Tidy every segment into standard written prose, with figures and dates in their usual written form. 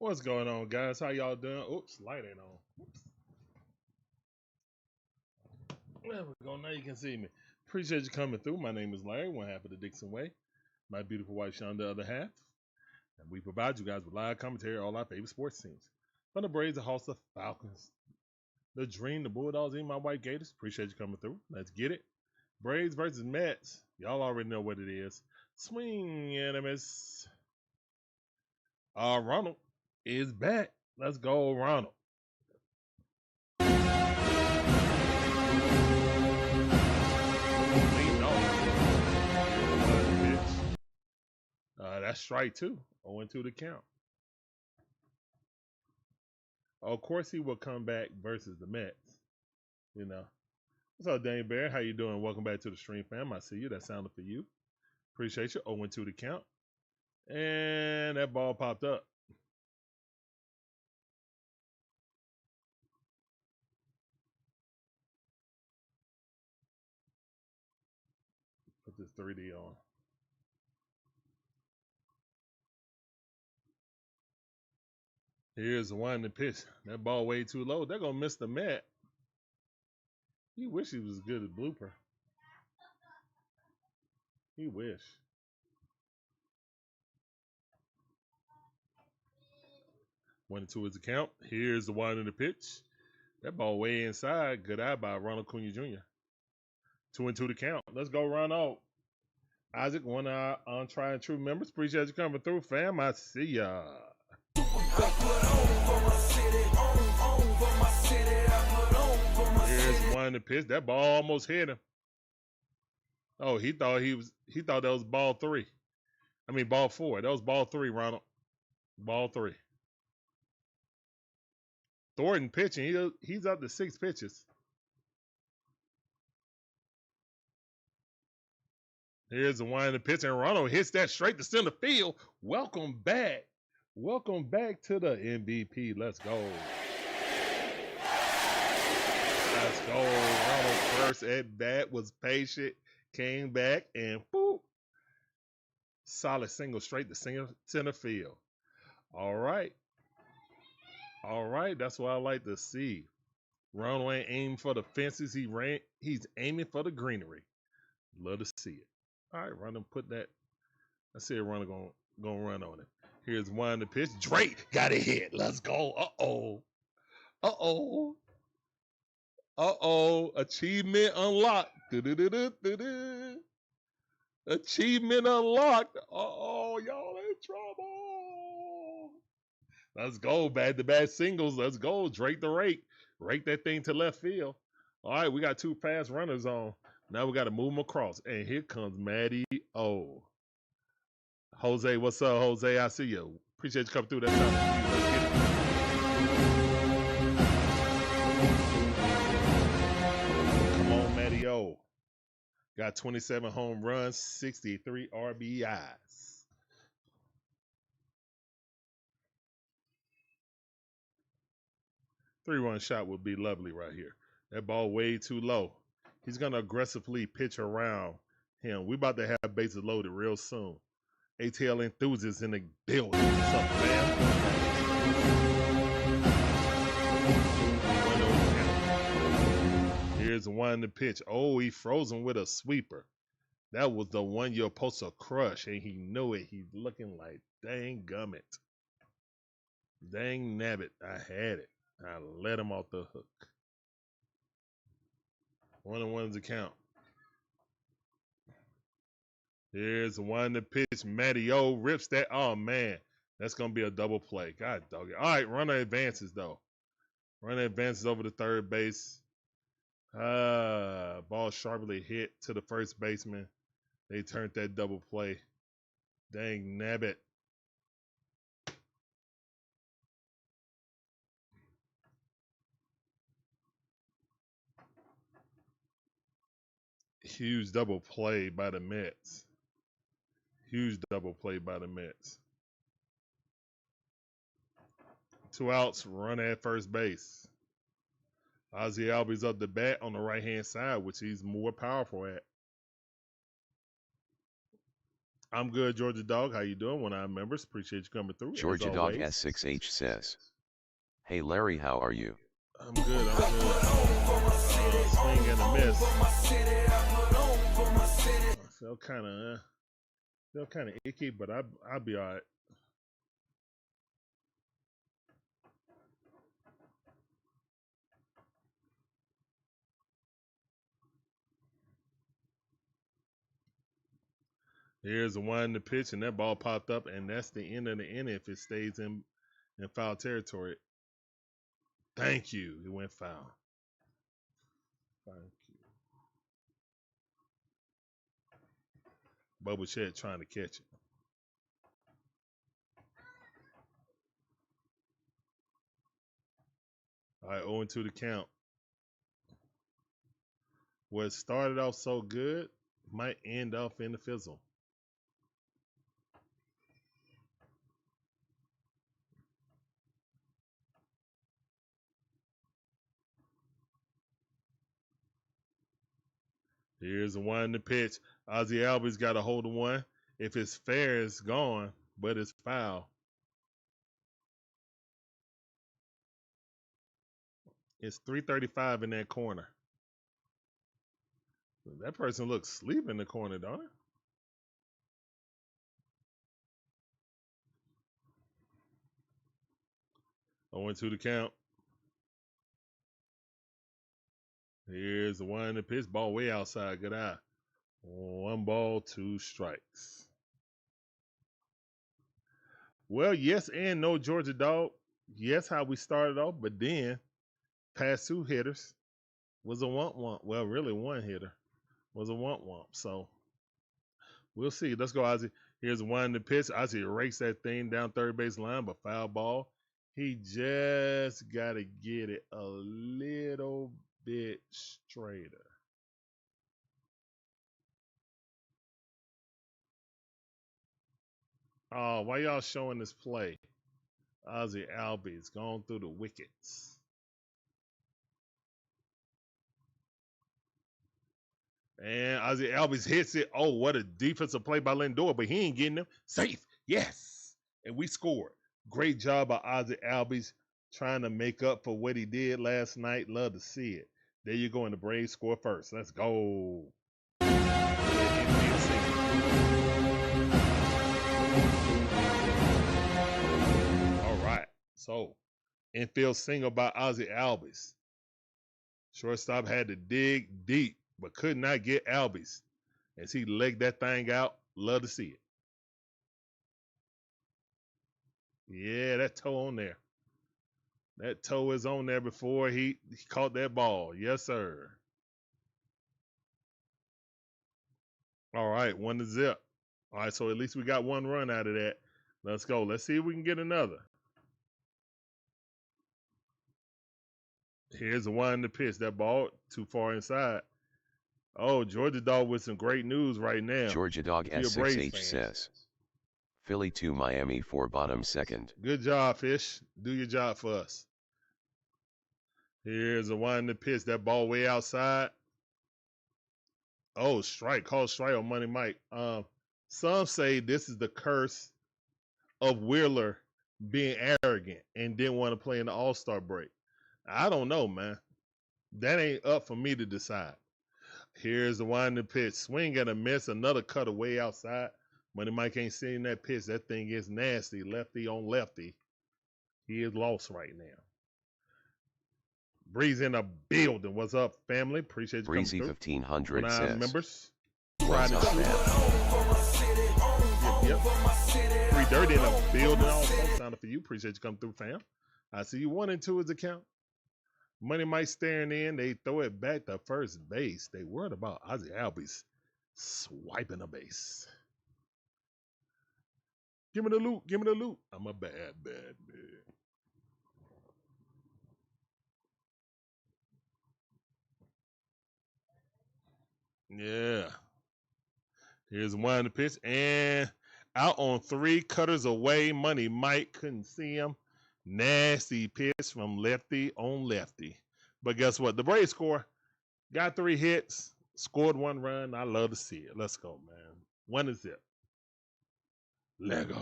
What's going on, guys? How y'all doing? Oops, light ain't on. Oops. There we go. Now you can see me. Appreciate you coming through. My name is Larry, one half of the DIXON Way. My beautiful wife, Sean, the other half. And we provide you guys with live commentary on all our favorite sports teams. From the Braves, the Hawks, the Falcons, the Dream, the Bulldogs, and my white Gators. Appreciate you coming through. Let's get it. Braves versus Mets. Y'all already know what it is. Swing and a miss. Ronald is back. Let's go, Ronald. That's strike two. 0-2 the count. Of course, he will come back versus the Mets. You know. What's up, Dane Bear? How you doing? Welcome back to the stream, fam. I see you. That sounded for you. Appreciate you. 0-2 the count. And that ball popped up. Put this 3D on. Here's the one to pitch. That ball way too low. They're going to miss the Met. He wish he was good at blooper. He wish. One and two is the count. Here's the one in the pitch. That ball way inside. Good eye by Ronald Acuna Jr. 2-2 the count. Let's go, Ronald. Isaac, one of our on try and true members. Appreciate you coming through, fam. I see ya. Here's one to pitch. That ball almost hit him. Oh, he thought that was ball three. I mean ball four. That was ball three, Ronald. Ball three. Thornton pitching. He's up to 6 pitches. Here's the one to pitch, and Ronald hits that straight to center field. Welcome back. Welcome back to the MVP. Let's go. Let's go. Ronald first at bat was patient, came back, and boop. Solid single straight to center field. All right. All right. That's what I like to see. Ronald ain't aiming for the fences. He's aiming for the greenery. Love to see it. All right, Ronald, put that. I see Ronald gonna run on it. Here's one to pitch. Drake got a hit. Let's go. Uh-oh. Uh-oh. Uh-oh. Achievement unlocked. Achievement unlocked. Uh-oh. Y'all in trouble. Let's go. Back-to-back singles. Let's go. Drake the rake. Rake that thing to left field. All right, we got 2 fast runners on. Now we got to move them across. And here comes Matty O. Jose, what's up, Jose? I see you. Appreciate you coming through. That time. Let's get it. Come on, Matty O. Got 27 home runs, 63 RBIs. Three-run shot would be lovely right here. That ball way too low. He's going to aggressively pitch around him. We about to have bases loaded real soon. ATL enthusiasts in the building. What's up, fam? Here's one to pitch. Oh, he froze him with a sweeper. That was the one you're supposed to crush, and he knew it. He's looking like, dang gummit. Dang nabbit. I had it. I let him off the hook. 1-1's the count. Here's one to pitch. Matty O rips that. Oh, man. That's going to be a double play. God dog it. All right, runner advances, though. Runner advances over to third base. Ball sharply hit to the first baseman. They turned that double play. Dang nabbit. Huge double play by the Mets. Huge double play by the Mets. 2 outs, run at first base. Ozzie Albies up the bat on the right-hand side, which he's more powerful at. I'm good, Georgia Dog. How you doing? One of our members. Appreciate you coming through. Georgia Dog S6H says, "Hey Larry, how are you?" I'm good. I'm good. Swing and a miss. I feel kind of icky, but I'll be all right. Here's the one in the pitch, and that ball popped up, and that's the end of the inning if it stays in foul territory. Thank you. It went foul. Thank you. Bubba Chet trying to catch it. All right, 0-2 the count. What started off so good might end off in the fizzle. Here's the one in the pitch. Ozzie Albies got a hold of one. If it's fair, it's gone, but it's foul. It's 3:35 in that corner. That person looks asleep in the corner, don't it? I went to the count. Here's the one in the pitch. Ball way outside. Good eye. 1 ball, 2 strikes. Well, yes and no, Georgia Dog. Yes, how we started off, but then past 2 hitters was a womp. Well, really 1 hitter was a womp. So we'll see. Let's go, Ozzie. Here's the one in the pitch. Ozzie rakes that thing down third base line, but foul ball. He just got to get it a little bit straighter. Oh, why y'all showing this play? Ozzie Albies going through the wickets. And Ozzie Albies hits it. Oh, what a defensive play by Lindor, but he ain't getting them. Safe. Yes. And we scored. Great job by Ozzie Albies trying to make up for what he did last night. Love to see it. There you go, and the Braves score first. Let's go. All right. So, infield single by Ozzie Albies. Shortstop had to dig deep, but could not get Albies as he legged that thing out. Love to see it. Yeah, that toe on there. That toe is on there before he caught that ball. Yes, sir. All right, 1-0. All right, so at least we got 1 run out of that. Let's go. Let's see if we can get another. Here's the one in the pitch. That ball too far inside. Oh, Georgia Dog with some great news right now. Georgia Dog S6H says, "Philly 2 Miami 4 bottom second." Good job, Fish. Do your job for us. Here's the one in the pitch. That ball way outside. Oh, strike. Call strike on Money Mike. Some say this is the curse of Wheeler being arrogant and didn't want to play in the All-Star break. I don't know, man. That ain't up for me to decide. Here's the one in the pitch. Swing and a miss. Another cutter way outside. Money Mike ain't seeing that pitch. That thing is nasty. Lefty on lefty. He is lost right now. Breezy in the building. What's up, family? Appreciate you Breezy coming through. 1500 says, members. "What's up, man?" Yep. Free Dirty in the building. All folks sounded for you. Appreciate you coming through, fam. I see you 1 and 2 is the count. Money Mike staring in. They throw it back to first base. They worried about Ozzie Albies swiping a base. Give me the loot. Give me the loot. I'm a bad man. Yeah. Here's one in the pitch. And out on 3, cutters away. Money Mike couldn't see him. Nasty pitch from lefty on lefty. But guess what? The Braves score. Got 3 hits. Scored 1 run. I love to see it. Let's go, man. 1-0. Lego.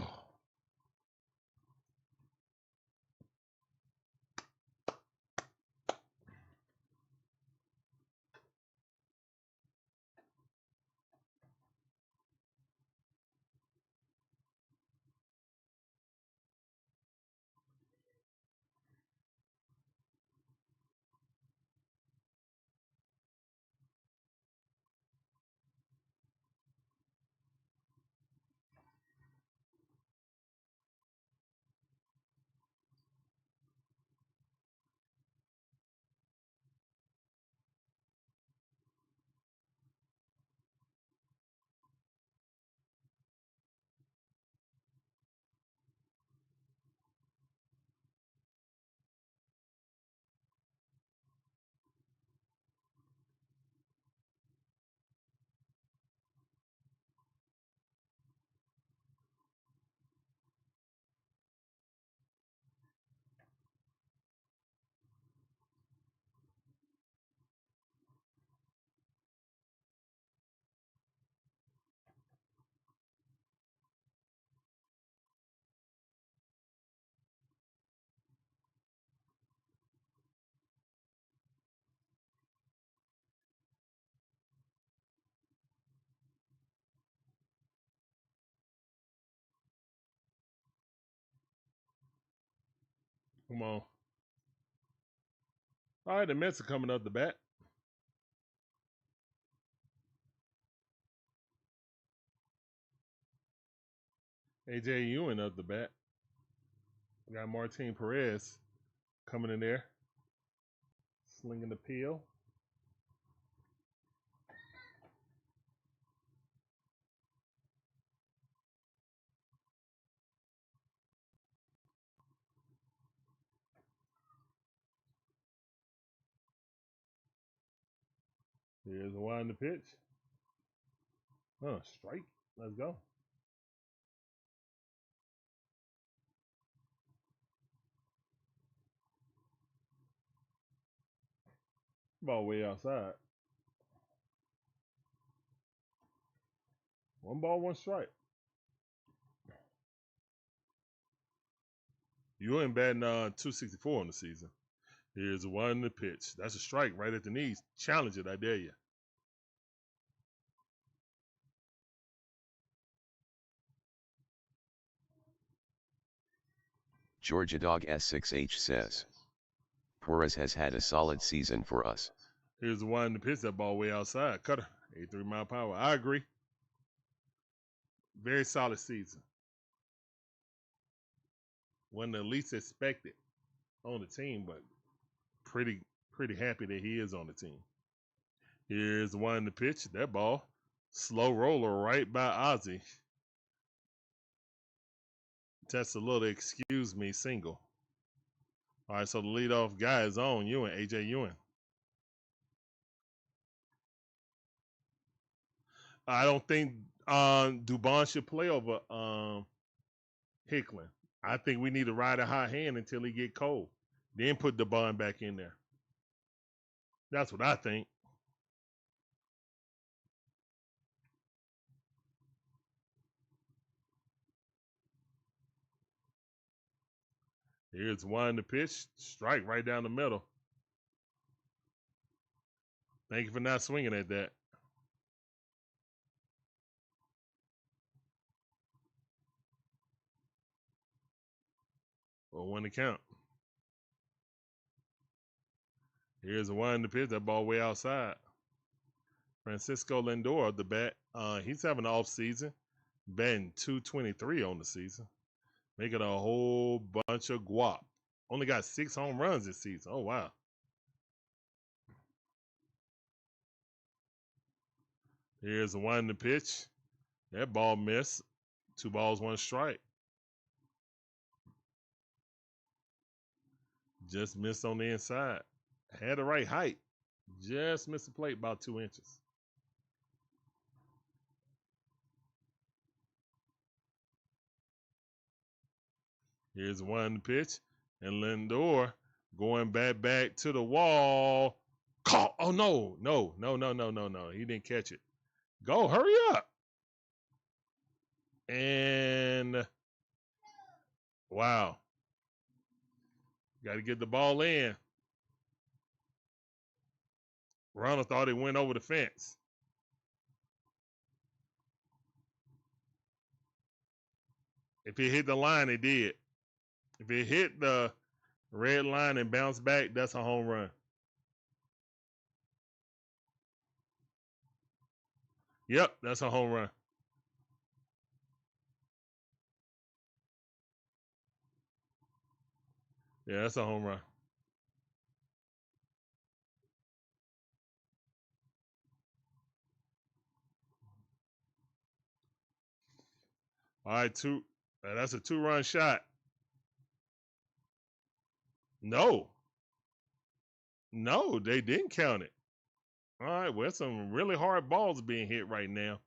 Come on. All right, the Mets are coming up the bat. AJ Ewing up the bat. We got Martin Perez coming in there, slinging the peel. Here's the wind the pitch. Strike. Let's go. Ball way outside. 1 ball, 1 strike. You ain't batting 264 on the season. Here's the one the pitch. That's a strike right at the knees. Challenge it, I dare you. Georgia Dog S6H says, Perez has had a solid season for us. Here's the one the pitch. That ball way outside. Cutter. 83 mile per hour. I agree. Very solid season. One of the least expected on the team, but pretty happy that he is on the team. Here's the one the pitch. That ball. Slow roller right by Ozzie. That's a little excuse me single. All right, so the leadoff guy is on Ewing, AJ Ewing. I don't think Dubon should play over Hickman. I think we need to ride a hot hand until he get cold. Then put Dubon back in there. That's what I think. Here's one the pitch. Strike right down the middle. Thank you for not swinging at that. Or 1 to count. Here's the one the pitch. That ball way outside. Francisco Lindor, the bat. He's having an off season. Batting .223 on the season. Making a whole bunch of guap. Only got 6 home runs this season. Oh, wow. Here's the one the pitch. That ball missed. 2 balls, 1 strike. Just missed on the inside. Had the right height. Just missed the plate about 2 inches. Here's one pitch. And Lindor going back to the wall. Caught. Oh, no. He didn't catch it. Go, hurry up. And wow. Got to get the ball in. Ronald thought it went over the fence. If it hit the line, it did. If it hit the red line and bounced back, that's a home run. Yep, that's a home run. Yeah, that's a home run. All right, that's a 2-run shot. No, they didn't count it. All right, well, some really hard balls being hit right now.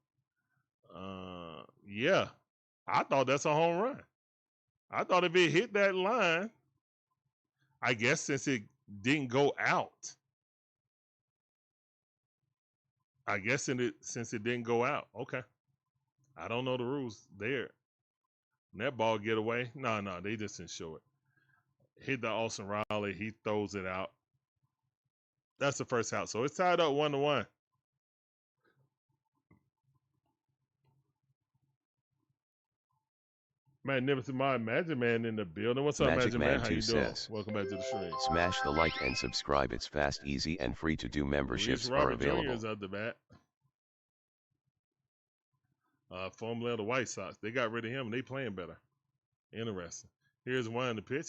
Yeah, I thought that's a home run. I thought if it hit that line, I guess since it didn't go out, since it didn't go out. Okay, I don't know the rules there. And that ball get away? No, they just didn't show it. Hit the Olson Riley. He throws it out. That's the first out. So it's tied up 1-1. Magnificent Magic Man in the building. What's up, Magic Man? How you doing? Welcome back to the stream. Smash the like and subscribe. It's fast, easy, and free to do. Memberships are available. Jr. is at the bat. Formerly of the White Sox. They got rid of him and they playing better. Interesting. Here's one in the pitch.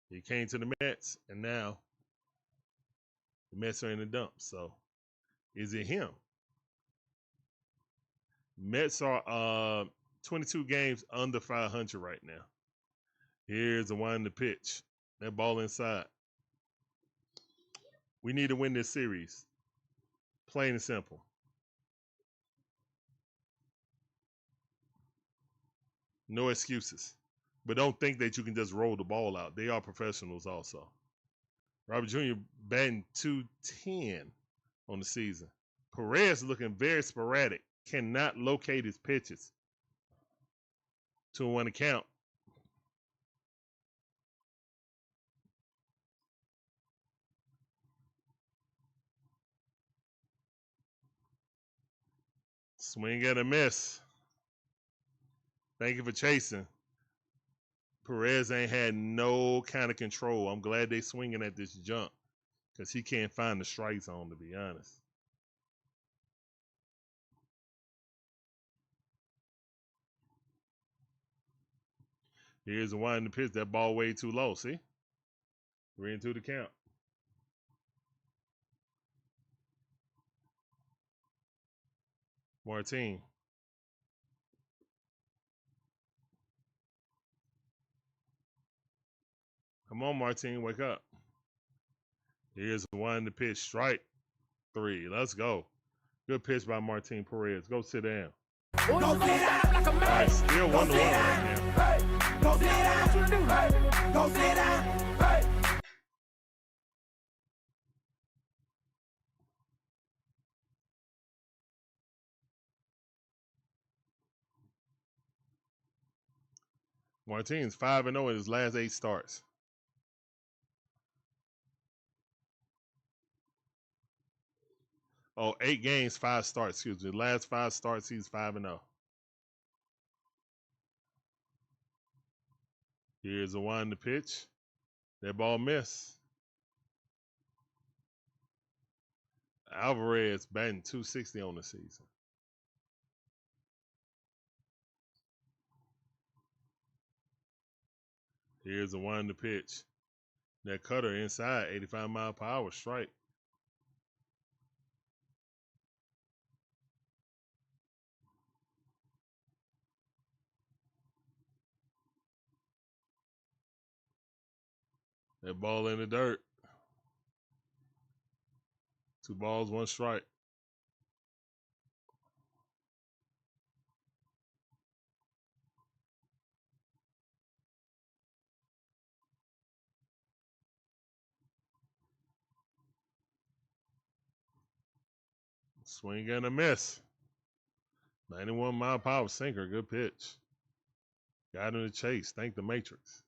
He came to the Mets and now the Mets are in the dump. So is it him? Mets are 22 games under 500 right now. Here's the one in the pitch. That ball inside. We need to win this series. Plain and simple. No excuses. But don't think that you can just roll the ball out. They are professionals also. Robert Jr. batting .210 on the season. Perez looking very sporadic. Cannot locate his pitches. 2-1 count. Swing and a miss. Thank you for chasing. Perez ain't had no kind of control. I'm glad they swinging at this jump because he can't find the strike zone, to be honest. Here's the one in the pitch. That ball way too low. See? 3-2 the count. Martin. Come on, Martin. Wake up. Here's the one in the pitch. Strike 3. Let's go. Good pitch by Martin Perez. Go sit down. All right, still 1-1 right now. Go sit down. Go sit down. Martin's 5-0 in his last 8 starts. Oh, 8 games, 5 starts. Excuse me. The last 5 starts, he's 5-0. Here's the one in the pitch. That ball missed. Alvarez batting .260 on the season. Here's the one in the pitch. That cutter inside, 85-mile-per-hour strike. That ball in the dirt. 2 balls, 1 strike. Swing and a miss. 91 mile per hour sinker. Good pitch. Got in the chase. Thank the Matrix.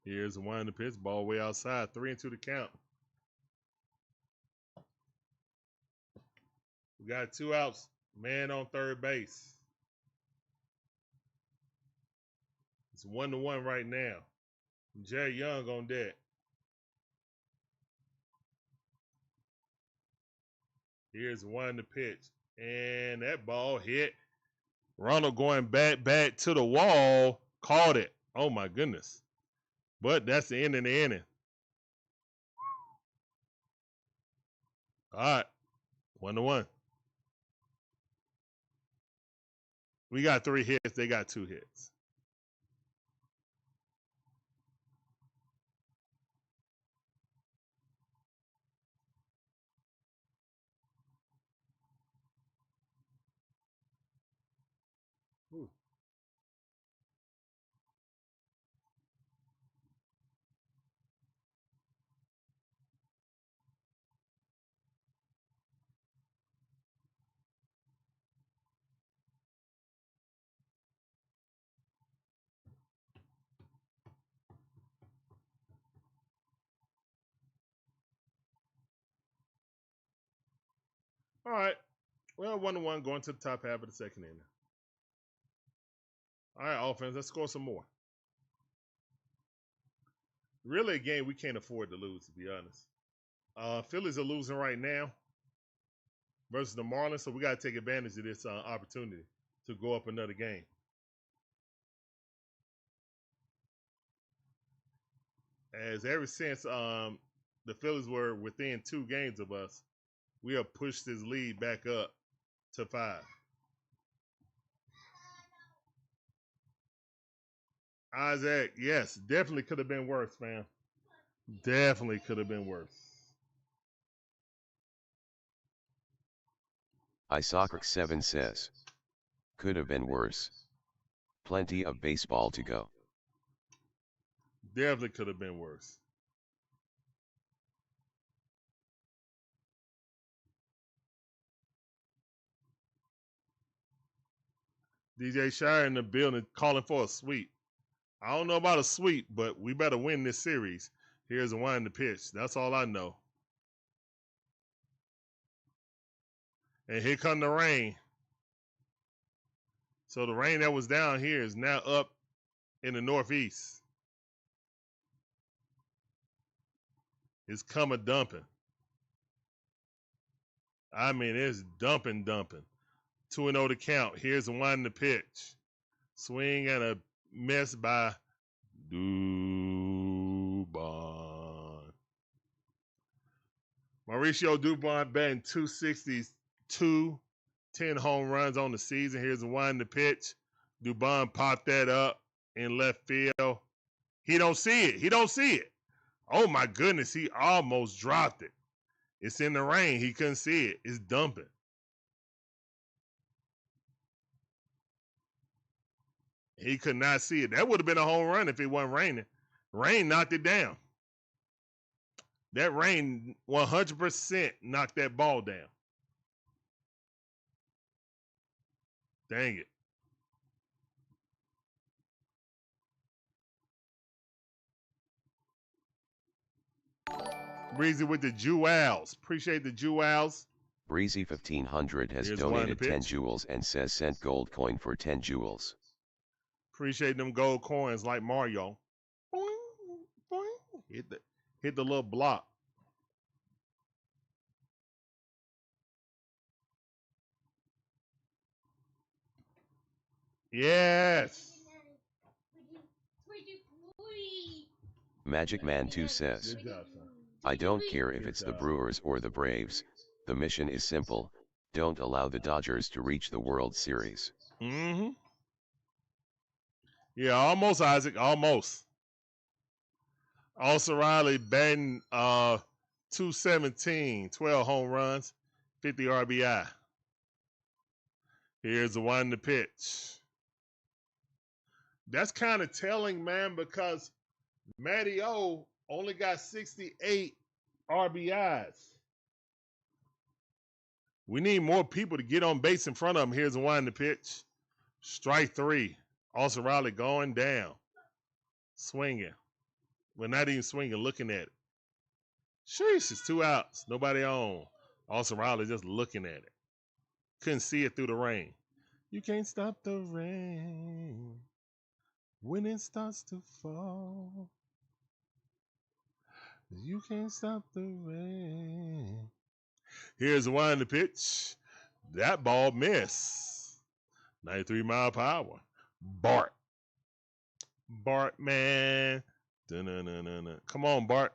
Here's the one in the pitch. Ball way outside. 3-2 to count. We got 2 outs. Man on third base. It's 1-1 right now. Jerry Young on deck. Here's one in the pitch. And that ball hit. Ronald going back to the wall. Caught it. Oh, my goodness. But that's the end of the inning. All right. 1-1. We got 3 hits. They got 2 hits. Ooh. All right. Well, 1-1 going to the top half of the second inning. All right, offense, let's score some more. Really, a game we can't afford to lose, to be honest. Phillies are losing right now versus the Marlins, so we got to take advantage of this opportunity to go up another game. As ever since the Phillies were within 2 games of us, we have pushed this lead back up to 5. Isaac, yes, definitely could have been worse, man. Definitely could have been worse. Isaac7 says, could have been worse. Plenty of baseball to go. Definitely could have been worse. DJ Shire in the building calling for a sweep. I don't know about a sweep, but we better win this series. Here's a one in the pitch. That's all I know. And here come the rain. So the rain that was down here is now up in the northeast. It's coming dumping. I mean, it's dumping. 2-0 to count. Here's the one in the pitch. Swing and a miss by Dubon. Mauricio Dubon batting .262, 10 home runs on the season. Here's the one in the pitch. Dubon popped that up in left field. He don't see it. Oh my goodness, he almost dropped it. It's in the rain. He couldn't see it. It's dumping. He could not see it. That would have been a home run if it wasn't raining. Rain knocked it down. That rain 100% knocked that ball down. Dang it. Breezy with the jewels. Appreciate the jewels. Breezy 1500 has donated 10 jewels and says sent gold coin for 10 jewels. Appreciate them gold coins like Mario. Boing, boing. Hit the little block. Yes. Magic Man 2 says, I don't care if it's the Brewers or the Braves. The mission is simple. Don't allow the Dodgers to reach the World Series. Mm-hmm. Yeah, almost, Isaac. Almost. Also, Riley batting .217, 12 home runs, 50 RBI. Here's the one in the pitch. That's kind of telling, man, because Matty O only got 68 RBIs. We need more people to get on base in front of him. Here's one in the pitch. Strike three. Austin Riley going down. Swinging. Well, not even swinging, looking at it. Sheesh, it's 2 outs. Nobody on. Austin Riley just looking at it. Couldn't see it through the rain. You can't stop the rain when it starts to fall. You can't stop the rain. Here's one in the pitch. That ball missed. 93 mile per hour. Bart. Bart, man. Dun-dun-dun-dun-dun. Come on, Bart.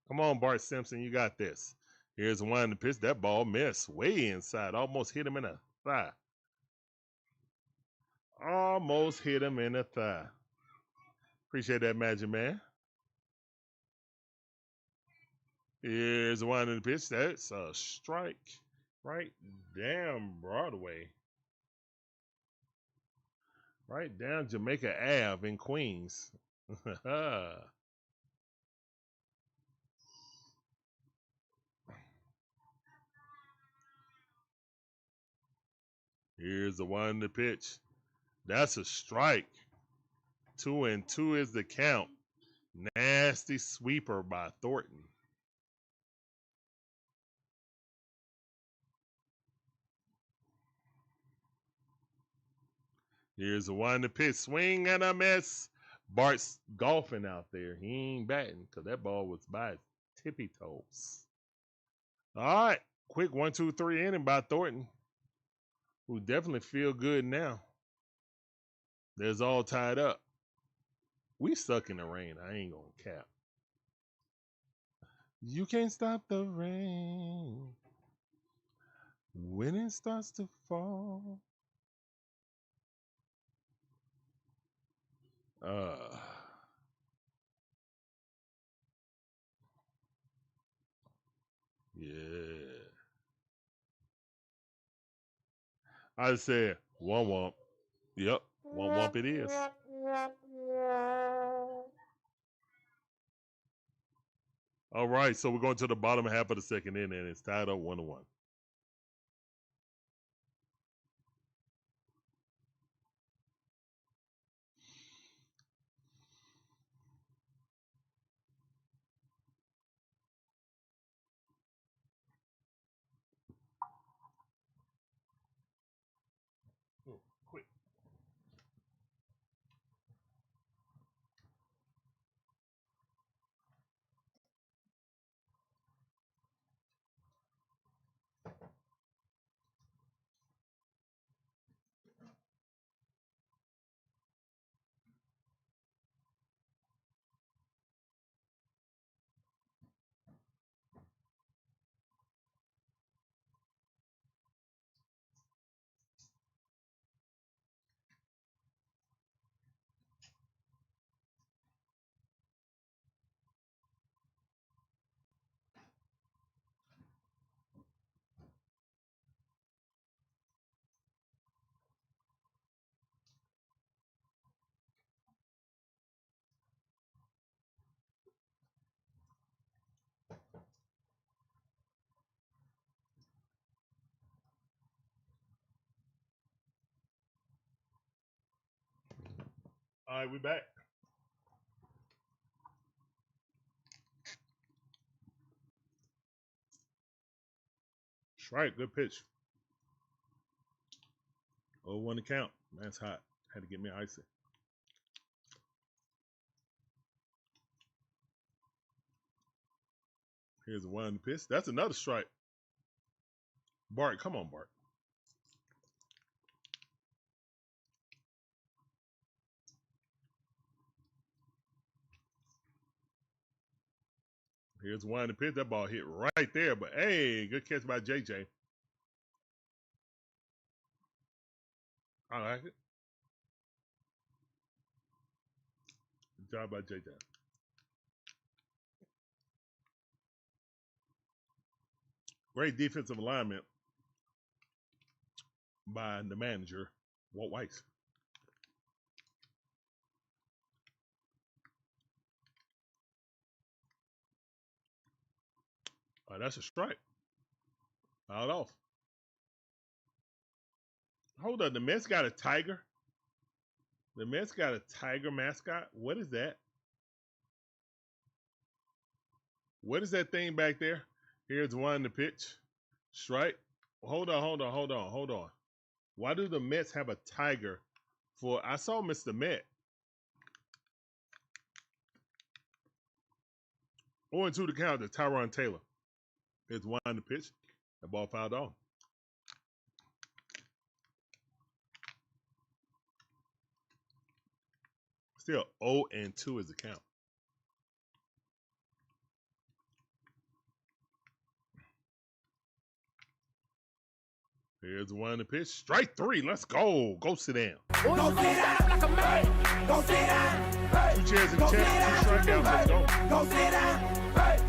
Come on, Bart Simpson. You got this. Here's one in the pitch. That ball missed. Way inside. Almost hit him in the thigh. Almost hit him in the thigh. Appreciate that, Magic Man. Here's one in the pitch. That's a strike. Right down Broadway. Right down Jamaica Ave in Queens. Here's the one in the pitch. That's a strike. 2-2 is the count. Nasty sweeper by Thornton. Here's the one in the pitch. Swing and a miss. Bart's golfing out there. He ain't batting because that ball was by his tippy toes. All right. Quick 1-2-3 inning by Thornton, who definitely feel good now. There's all tied up. We stuck in the rain. I ain't gonna cap. You can't stop the rain when it starts to fall. Yeah. I said womp womp. Yep, womp womp it is. All right, so we're going to the bottom half of the second inning, and it's tied up 1-1. Oh, quick. All right, we back. Strike, good pitch. 0-1 to count. That's hot. Had to get me icy. Here's the one pitch. That's another strike. Bart, come on, Bart. Here's one pitch. That ball hit right there, but hey, good catch by JJ. I like it. Good job by JJ. Great defensive alignment by the manager, Walt Weiss. That's a strike. Out off. Hold up. The Mets got a tiger. The Mets got a tiger mascot. What is that? What is that thing back there? Here's one to pitch. Strike. Hold on. Why do the Mets have a tiger for? I saw Mr. Met. 0-2 to count to Tyrone Taylor. Here's one to pitch. The ball fouled off. Still 0-2 is the count. Here's one to pitch. Strike three. Let's go. Go sit down. Go sit down like a man. Go sit down. Hey. 2 chairs in the champ. 2 strikeouts. Let's go. Go sit down. Hey.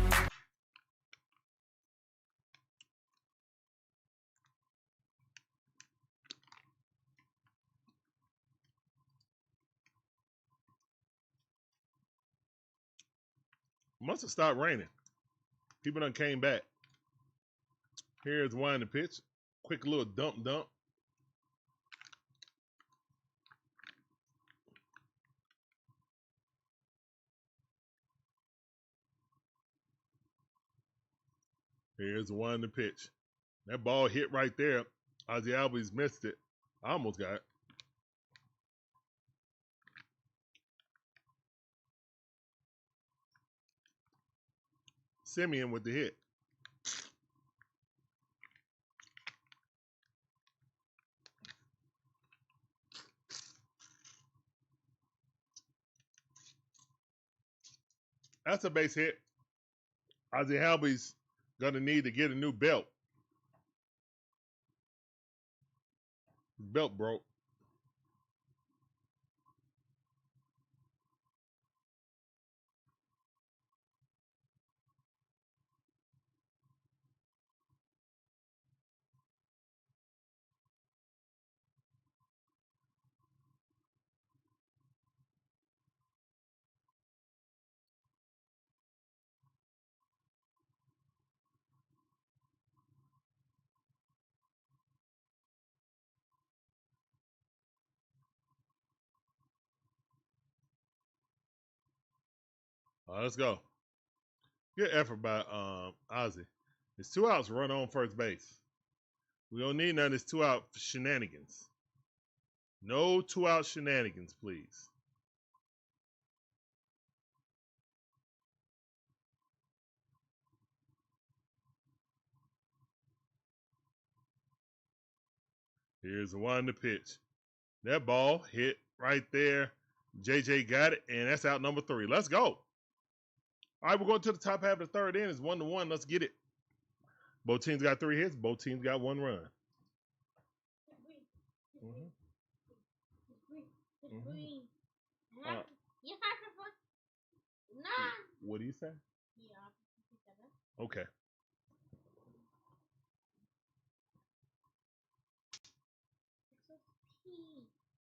Must have stopped raining. People done came back. Here's one to pitch. Quick little dump. Here's one to pitch. That ball hit right there. Ozzie Albies missed it. I almost got it. Simeon with the hit. That's a base hit. Ozzie Albies gonna need to get a new belt. His belt broke. Let's go. Good effort by Ozzie. It's 2 outs, run on first base. We don't need none of this 2 out shenanigans. No 2 out shenanigans, please. Here's the one to pitch. That ball hit right there. JJ got it, and that's out number 3. Let's go. All right, we're going to the top half of the third inning. It's 1-1. Let's get it. Both teams got 3 hits. Both teams got 1 run. What do you say? Okay.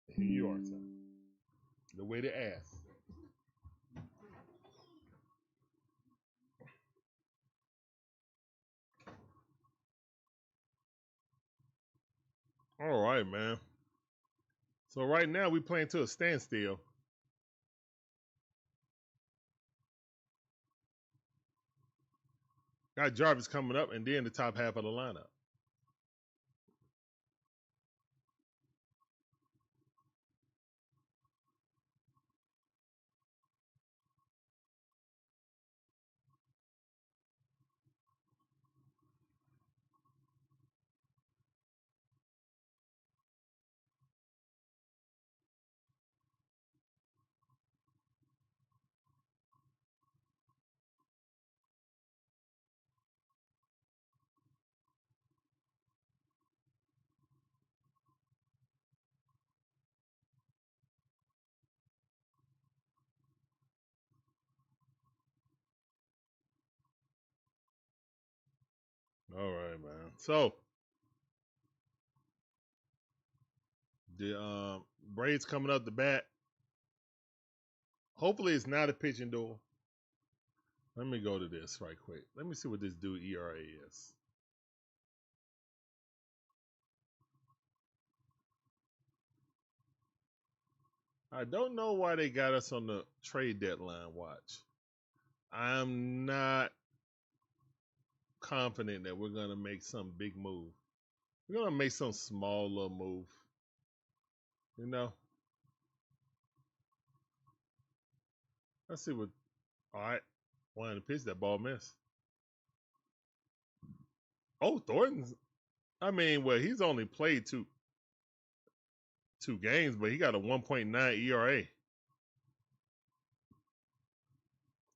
Here you are, son. The way to ask. All right, man. So right now we playing to a standstill. Got Jarvis coming up and then the top half of the lineup. All right, man. So the Braves coming up the bat. Hopefully it's not a pitching duel. Let me go to this right quick. Let me see what this dude ERA is. I don't know why they got us on the trade deadline watch. I'm not confident that we're going to make some big move. We're going to make some small little move. You know? Let's see what. All right. One of the pitch, that ball missed. Oh, Thornton's. I mean, well, he's only played two games, but he got a 1.9 ERA.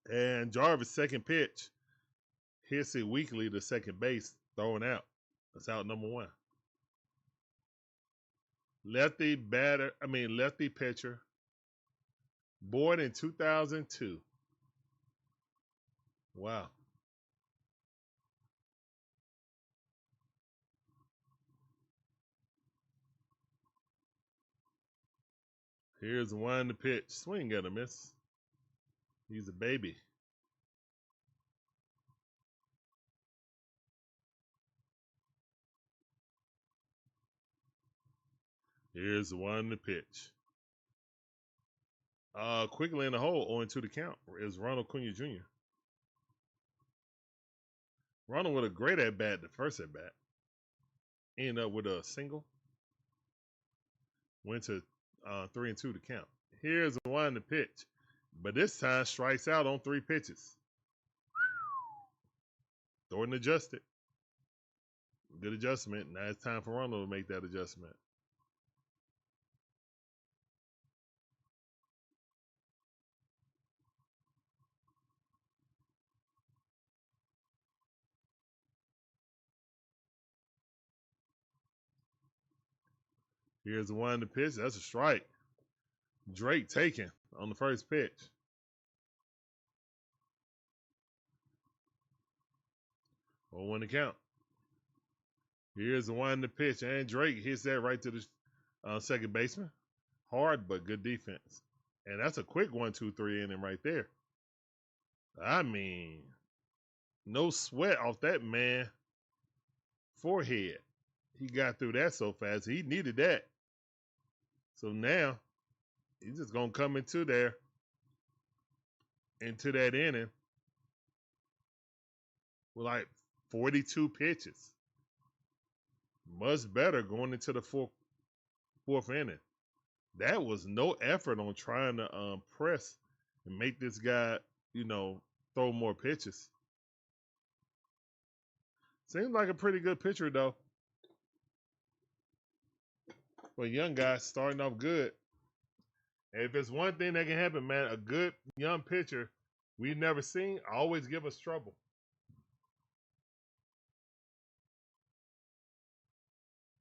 And Jarvis' second pitch hits it weakly to second base, throwing out. That's out number one. Lefty pitcher, born in 2002. Wow. Here's one to pitch. Swing and a miss. He's a baby. Here's one to pitch. Quickly in the hole, 0-2 the count is Ronald Acuna Jr. Ronald with a great at bat, the first at bat. Ended up with a single. Went to 3-2 to count. Here's one to pitch, but this time strikes out on 3 pitches. Thornton adjusted. Good adjustment. Now it's time for Ronald to make that adjustment. Here's one to pitch. That's a strike. Drake taken on the first pitch. 0-1 to count. Here's the one to pitch, and Drake hits that right to the second baseman. Hard, but good defense. And that's a quick 1-2-3 inning right there. I mean, no sweat off that man forehead. He got through that so fast. He needed that. So now he's just gonna come into that inning with like 42 pitches. Much better going into the fourth inning. That was no effort on trying to press and make this guy, throw more pitches. Seems like a pretty good pitcher though. For a young guy starting off good. And if it's one thing that can happen, man, a good young pitcher we've never seen always give us trouble.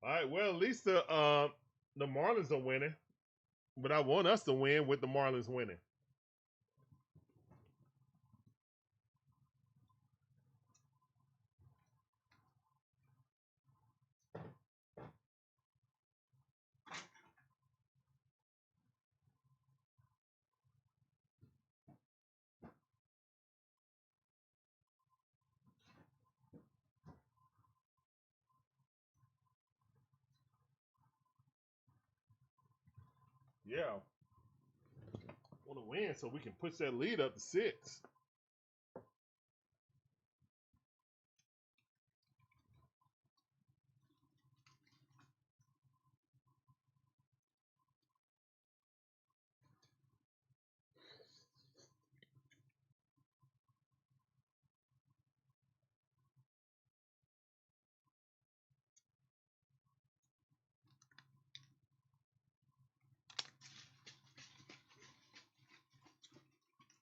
All right, well, at least the Marlins are winning. But I want us to win with the Marlins winning. Yeah. Want to win so we can push that lead up to 6.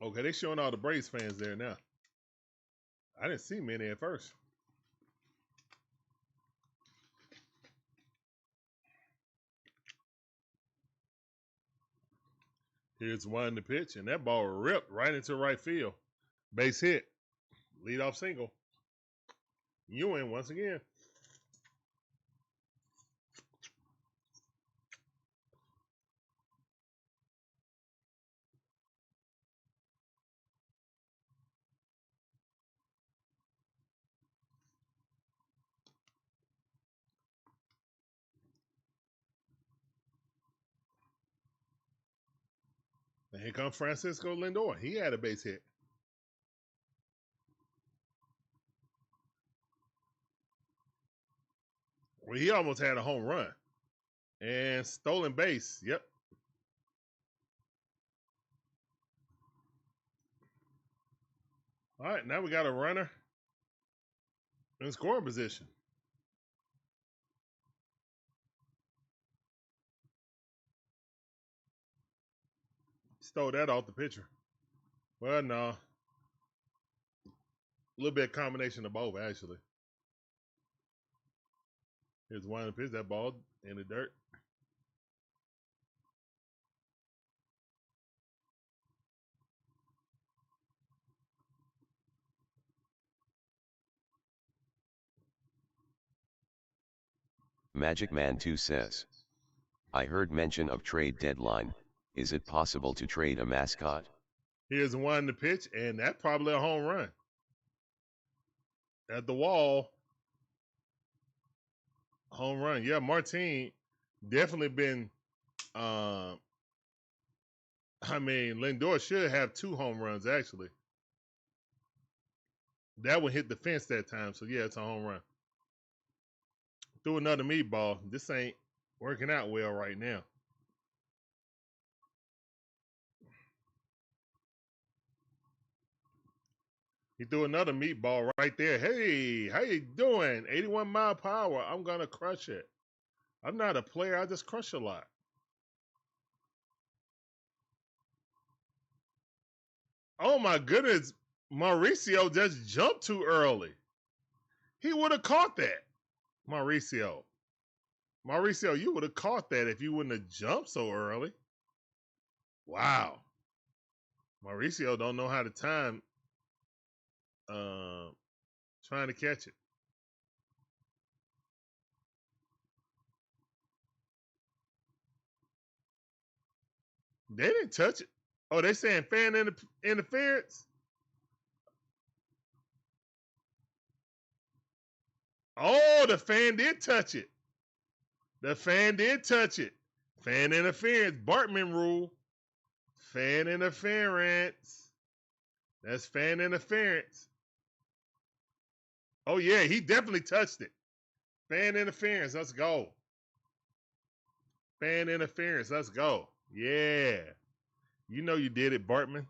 Okay, they showing all the Braves fans there now. I didn't see many at first. Here's one to pitch, and that ball ripped right into right field. Base hit. Leadoff single. Ewing once again. Here comes Francisco Lindor. He had a base hit. Well, he almost had a home run. And stolen base. Yep. All right, now we got a runner in scoring position. Stole that off the pitcher. Well, no. A little bit of combination of both, actually. Here's one to pitch that ball in the dirt. Magic Man 2 says, I heard mention of trade deadline. Is it possible to trade a mascot? Here's one to pitch, and that's probably a home run. At the wall. Home run. Yeah, Martin definitely been Lindor should have 2 home runs, actually. That one hit the fence that time, so yeah, it's a home run. Threw another meatball. This ain't working out well right now. He threw another meatball right there. Hey, how you doing? 81 mile per hour. I'm going to crush it. I'm not a player. I just crush a lot. Oh, my goodness. Mauricio just jumped too early. He would have caught that. Mauricio, you would have caught that if you wouldn't have jumped so early. Wow. Mauricio don't know how to time trying to catch it. They didn't touch it. Oh, they saying fan interference? Oh, the fan did touch it. The fan did touch it. Fan interference. Bartman rule. Fan interference. That's fan interference. Oh, yeah, he definitely touched it. Fan interference. Let's go. Fan interference. Let's go. Yeah. You know you did it, Bartman.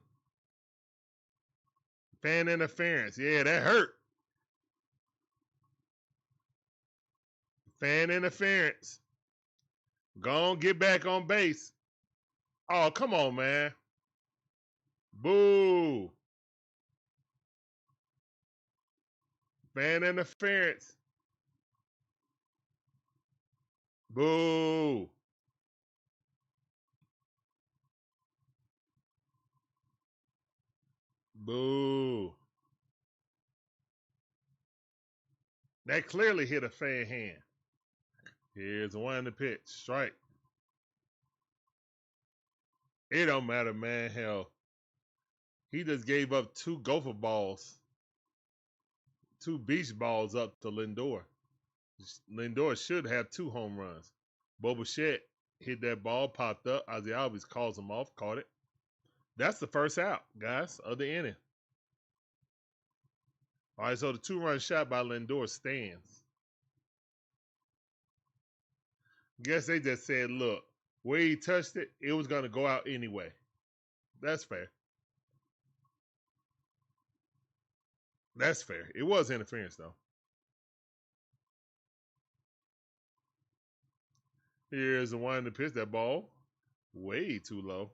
Fan interference. Yeah, that hurt. Fan interference. Go on, get back on base. Oh, come on, man. Boo. Fan interference. Boo. Boo. That clearly hit a fan hand. Here's one to pitch. Strike. It don't matter, man. Hell, he just gave up 2 gopher balls. 2 beach balls up to Lindor. Lindor should have 2 home runs. Boba Shett hit that ball, popped up. Ozzie Albies calls him off, caught it. That's the first out, guys, of the inning. All right, so the 2-run shot by Lindor stands. Guess they just said, look, where he touched it, it was going to go out anyway. That's fair. That's fair. It was interference, though. Here's the one to pitch that ball. Way too low.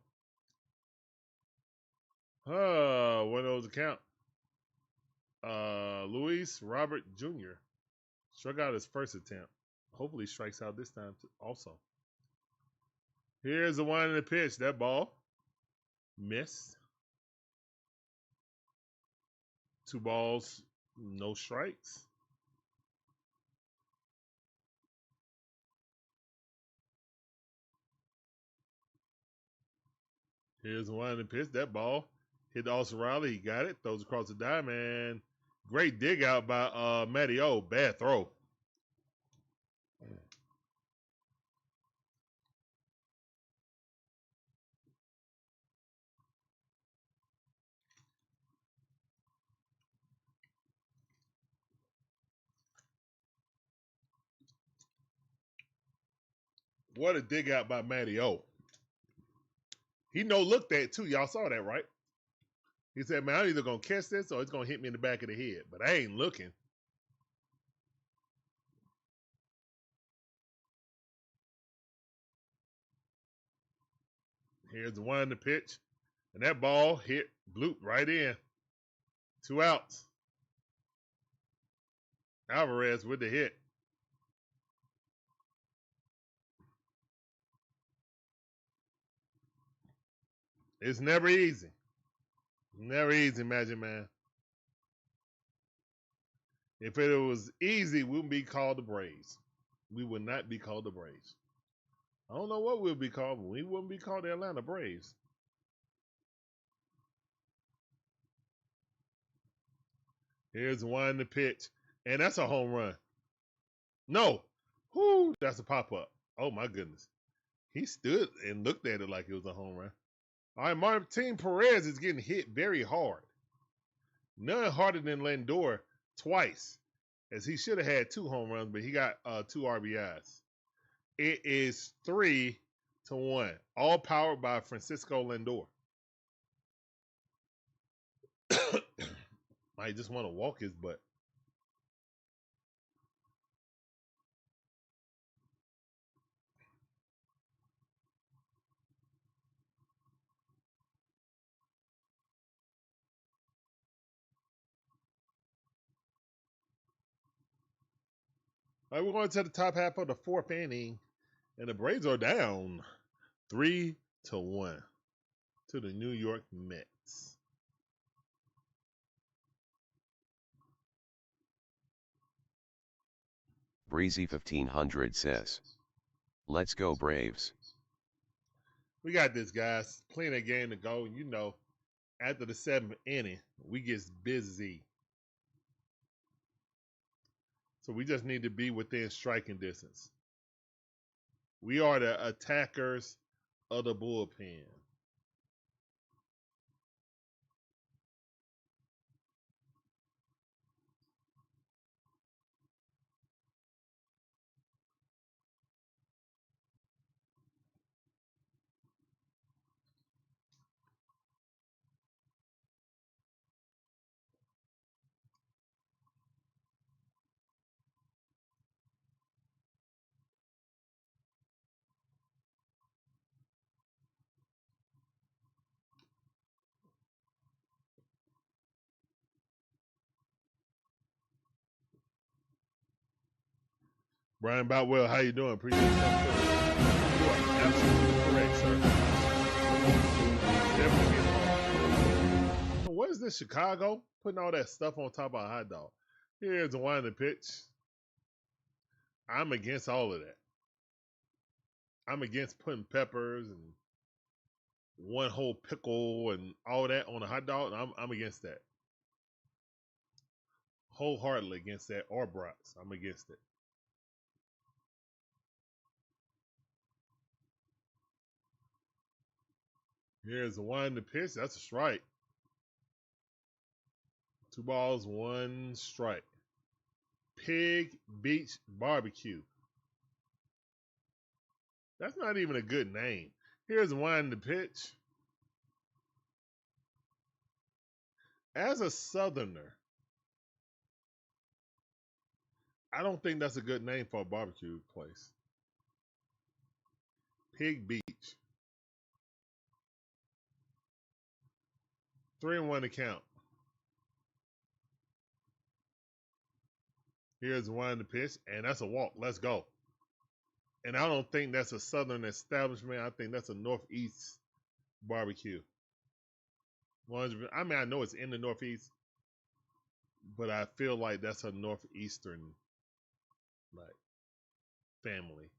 What was the count? Luis Robert Jr. struck out his first attempt. Hopefully he strikes out this time also. Here's the one in the pitch. That ball missed. 2 balls, no strikes. Here's one in the pitch. That ball hit Austin Riley. He got it. Throws across the diamond. Great dig out by Matty O. Bad throw. What a dig out by Matty O. He no-looked that too. Y'all saw that, right? He said, man, I'm either going to catch this or it's going to hit me in the back of the head. But I ain't looking. Here's the one in the pitch. And that ball hit bloop right in. 2 outs. Alvarez with the hit. It's never easy. Never easy, Magic Man. If it was easy, we wouldn't be called the Braves. We would not be called the Braves. I don't know what we'll be called, but we wouldn't be called the Atlanta Braves. Here's one in the pitch. And that's a home run. No. Whoo, that's a pop-up. Oh, my goodness. He stood and looked at it like it was a home run. All right, Martin Perez is getting hit very hard. None harder than Lindor twice, as he should have had 2 home runs, but he got 2 RBIs. It is 3-1, all powered by Francisco Lindor. Might just want to walk his butt. All right, we're going to the top half of the 4th inning, and the Braves are down 3-1 to the New York Mets. Breezy 1500 says, let's go Braves. We got this, guys. Plenty of game to go. You know, after the 7th inning, we get busy. So we just need to be within striking distance. We are the attackers of the bullpen. Brian Boutwell, how you doing? Appreciate you coming through. You are absolutely correct, sir. Definitely getting home. So what is this, Chicago? Putting all that stuff on top of a hot dog. Here's the one in the pitch. I'm against all of that. I'm against putting peppers and one whole pickle and all that on a hot dog. I'm against that. Wholeheartedly against that. Or brats. I'm against it. Here's the one in the pitch. That's a strike. 2 balls, 1 strike. Pig Beach Barbecue. That's not even a good name. Here's the one in the pitch. As a Southerner, I don't think that's a good name for a barbecue place. Pig Beach. 3-1 to count. Here's one in the pitch, and that's a walk. Let's go. And I don't think that's a Southern establishment. I think that's a Northeast barbecue. 100%. I mean, I know it's in the Northeast, but I feel like that's a Northeastern like family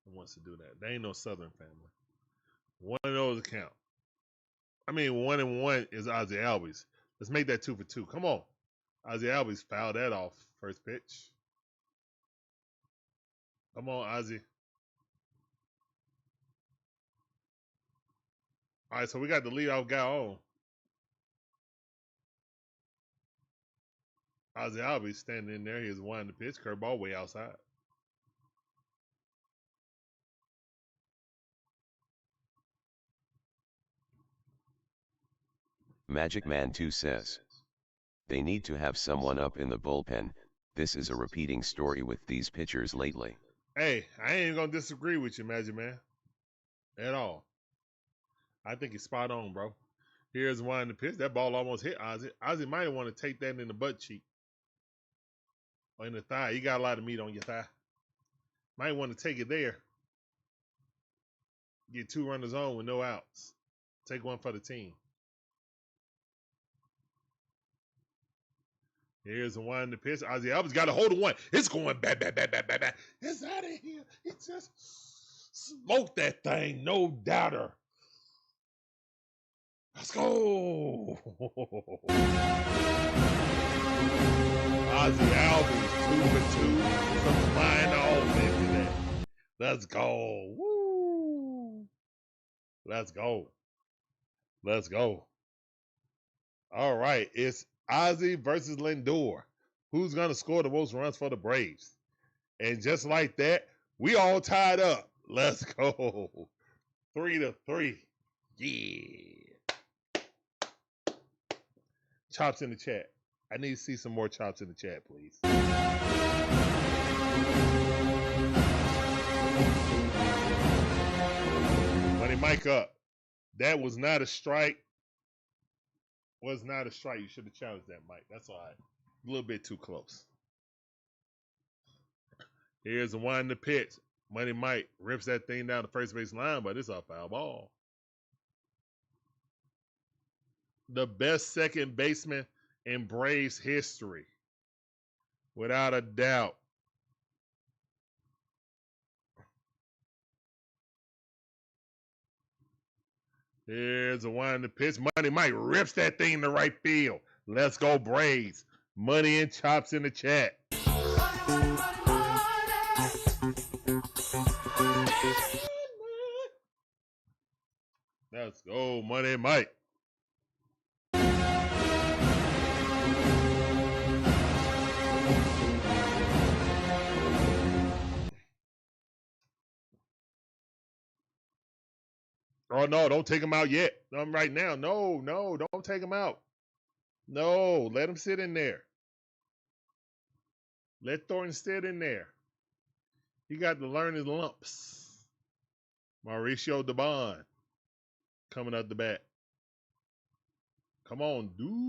that wants to do that. They ain't no Southern family. One of those account. I mean, 1-1 is Ozzie Albies. Let's make that 2 for 2. Come on. Ozzie Albies fouled that off. First pitch. Come on, Ozzie. All right, so we got the leadoff guy on. Ozzie Albies standing in there. He's one the pitch. Curveball way outside. Magic Man 2 says, they need to have someone up in the bullpen. This is a repeating story with these pitchers lately. Hey, I ain't gonna disagree with you, Magic Man, at all. I think he's spot on, bro. Here's one in the pitch. That ball almost hit Ozzy. Ozzy might want to take that in the butt cheek or in the thigh. You got a lot of meat on your thigh. Might want to take it there. Get 2 runners on with no outs. Take one for the team. Here's the one in the pitch. Ozzy Albies got a hold of one. It's going back. It's out of here. He just smoked that thing. No doubter. Let's go. Ozzy Albies 2 for 2. Some flying offense today. Let's go. Woo. Let's go. Let's go. All right. It's Ozzy versus Lindor. Who's going to score the most runs for the Braves? And just like that, we all tied up. Let's go. 3-3. Yeah. Chops in the chat. I need to see some more chops in the chat, please. Money Mike up. That was not a strike. Was not a strike. You should have challenged that, Mike. That's all right. A little bit too close. Here's the one in the pitch. Money Mike rips that thing down the first base line, but it's a foul ball. The best second baseman in Braves history, without a doubt. Here's the one in the pitch. Money Mike rips that thing to right field. Let's go Braves. Money and chops in the chat. Let's go Money Mike. Oh, no, don't take him out yet. Right now. No, don't take him out. No, let him sit in there. Let Thornton sit in there. He got to learn his lumps. Mauricio Dubon coming up the bat. Come on, Dubon.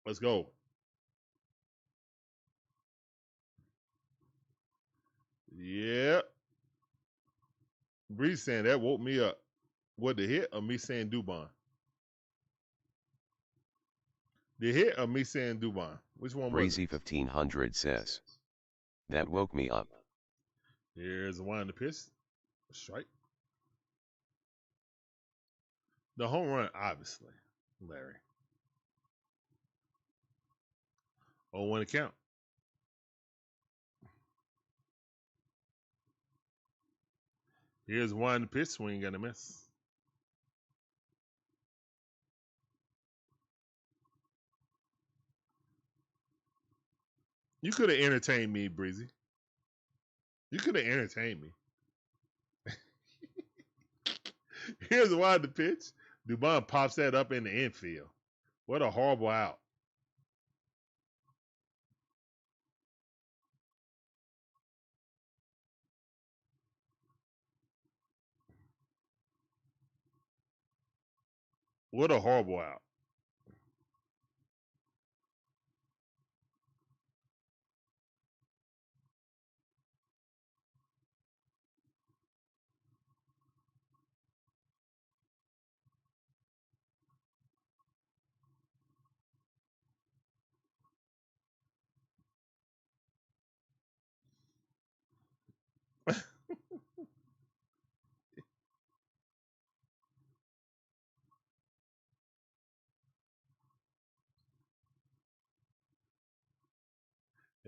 Let's go. Yeah. Breeze saying that woke me up. What, the hit or me saying Dubon? The hit or me saying Dubon? Which one was Breezy 1500 says, that woke me up. Here's the one in the pitch. Strike. The home run, obviously, Larry. 0-1 to count. Here's one in the pitch. Swing and a miss. You could have entertained me, Breezy. You could have entertained me. Here's one in the pitch. Dubon pops that up in the infield. What a horrible out. What a horrible out.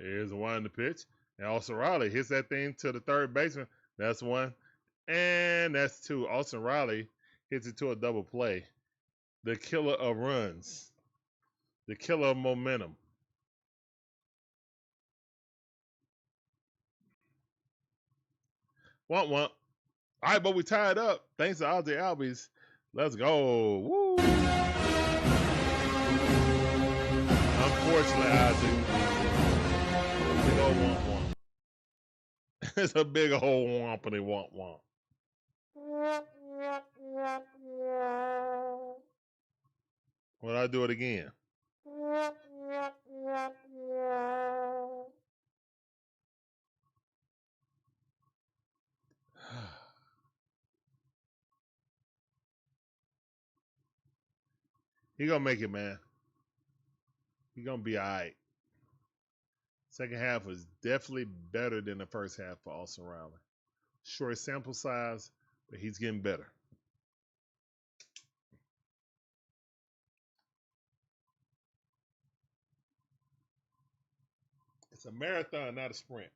Here's one in the pitch. And Olson Riley hits that thing to the third baseman. That's one. And that's two. Olson Riley hits it to a double play. The killer of runs. The killer of momentum. Womp womp. All right, but we tied up. Thanks to Ozzy Albies. Let's go. Woo. Unfortunately, Ozzy. Big old womp womp. It's a big old wompity womp womp. Will I do it again? He gonna make it, man. He gonna be all right. Second half was definitely better than the first half for Olson Riley. Short sample size, but he's getting better. It's a marathon, not a sprint.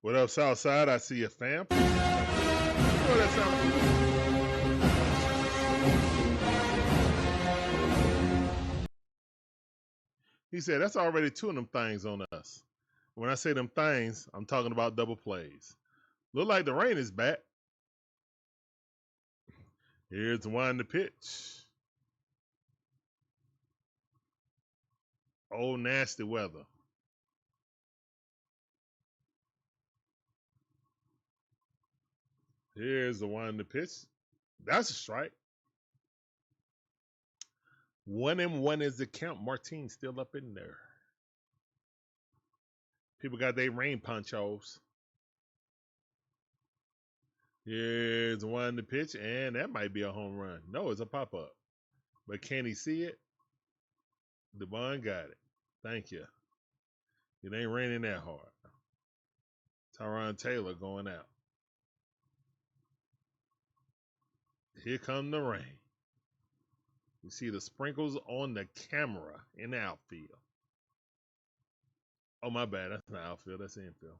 What up, Southside? I see you, fam. What that sound? He said, that's already two of them things on us. When I say them things, I'm talking about double plays. Look like the rain is back. Here's the one to pitch. Oh, nasty weather. Here's the one to pitch. That's a strike. 1-1 is the count. Martin's still up in there. People got their rain ponchos. Here's the one to pitch, and that might be a home run. No, it's a pop-up. But can he see it? Devon got it. Thank you. It ain't raining that hard. Tyron Taylor going out. Here come the rain. You see the sprinkles on the camera in the outfield. Oh, my bad. That's not outfield. That's infield.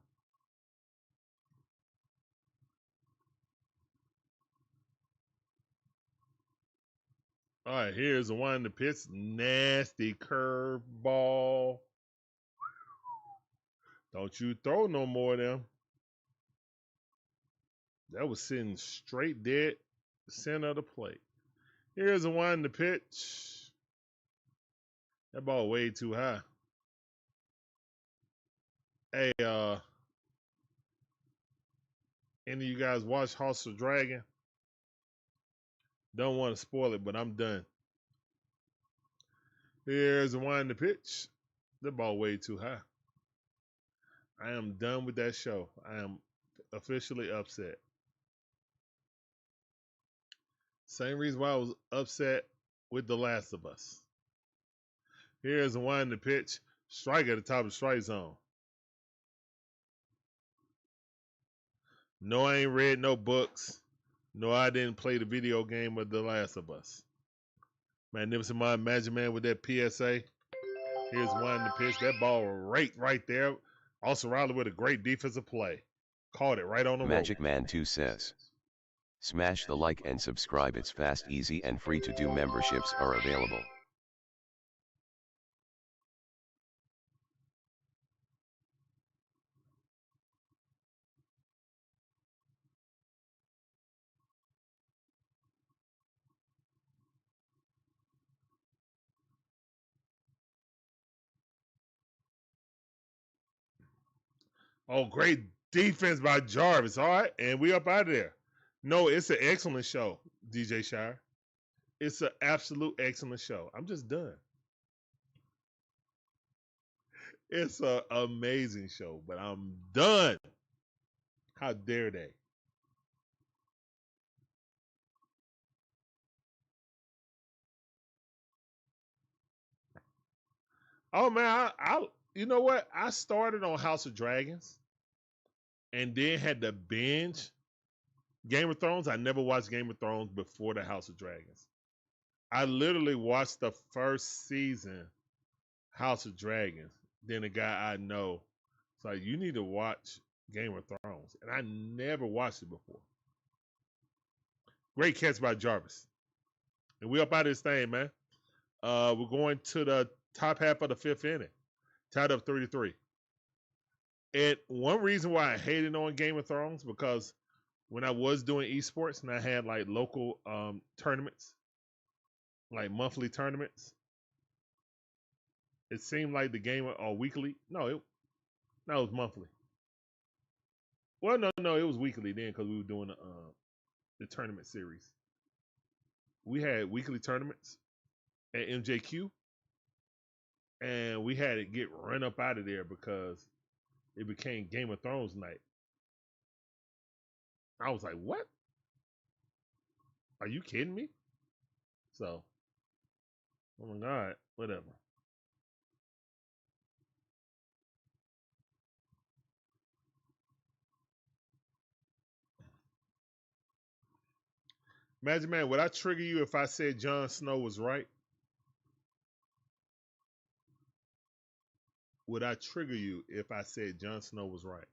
All right, here's the one to pitch. Nasty curveball. Don't you throw no more of them. That was sitting straight dead center of the plate. Here's the one to pitch. That ball way too high. Hey, any of you guys watch House of Dragon? Don't want to spoil it, but I'm done. Here's the one to pitch. That ball way too high. I am done with that show. I am officially upset. Same reason why I was upset with The Last of Us. Here's the one to pitch. Strike at the top of the strike zone. No, I ain't read no books. No, I didn't play the video game of The Last of Us. Magnificent Mind Magic Man with that PSA. Here's one to pitch. That ball right there. Also Riley with a great defensive play. Caught it right on the Magic Man 2 says, smash the like and subscribe. It's fast, easy, and free to do. Memberships are available. Oh, great defense by Jarvis. All right, and we up out of there. No, it's an excellent show, DJ Shire. It's an absolute excellent show. I'm just done. It's an amazing show, but I'm done. How dare they? Oh man, I you know what? I started on House of Dragons and then had to binge Game of Thrones. I never watched Game of Thrones before the House of Dragons. I literally watched the first season, House of Dragons. Then a guy I know, it's like, you need to watch Game of Thrones. And I never watched it before. Great catch by Jarvis. And we up out of this thing, man. We're going to the top half of the fifth inning. Tied up 3-3. And one reason why I hated on Game of Thrones, because when I was doing esports and I had like local tournaments, like monthly tournaments, it seemed like the game or weekly. No, it was monthly. Well, no, it was weekly then because we were doing the tournament series. We had weekly tournaments at MJQ, and we had to get run up out of there because it became Game of Thrones night. I was like, what? Are you kidding me? So, oh my God, whatever. Magic Man, would I trigger you if I said Jon Snow was right? Would I trigger you if I said Jon Snow was right?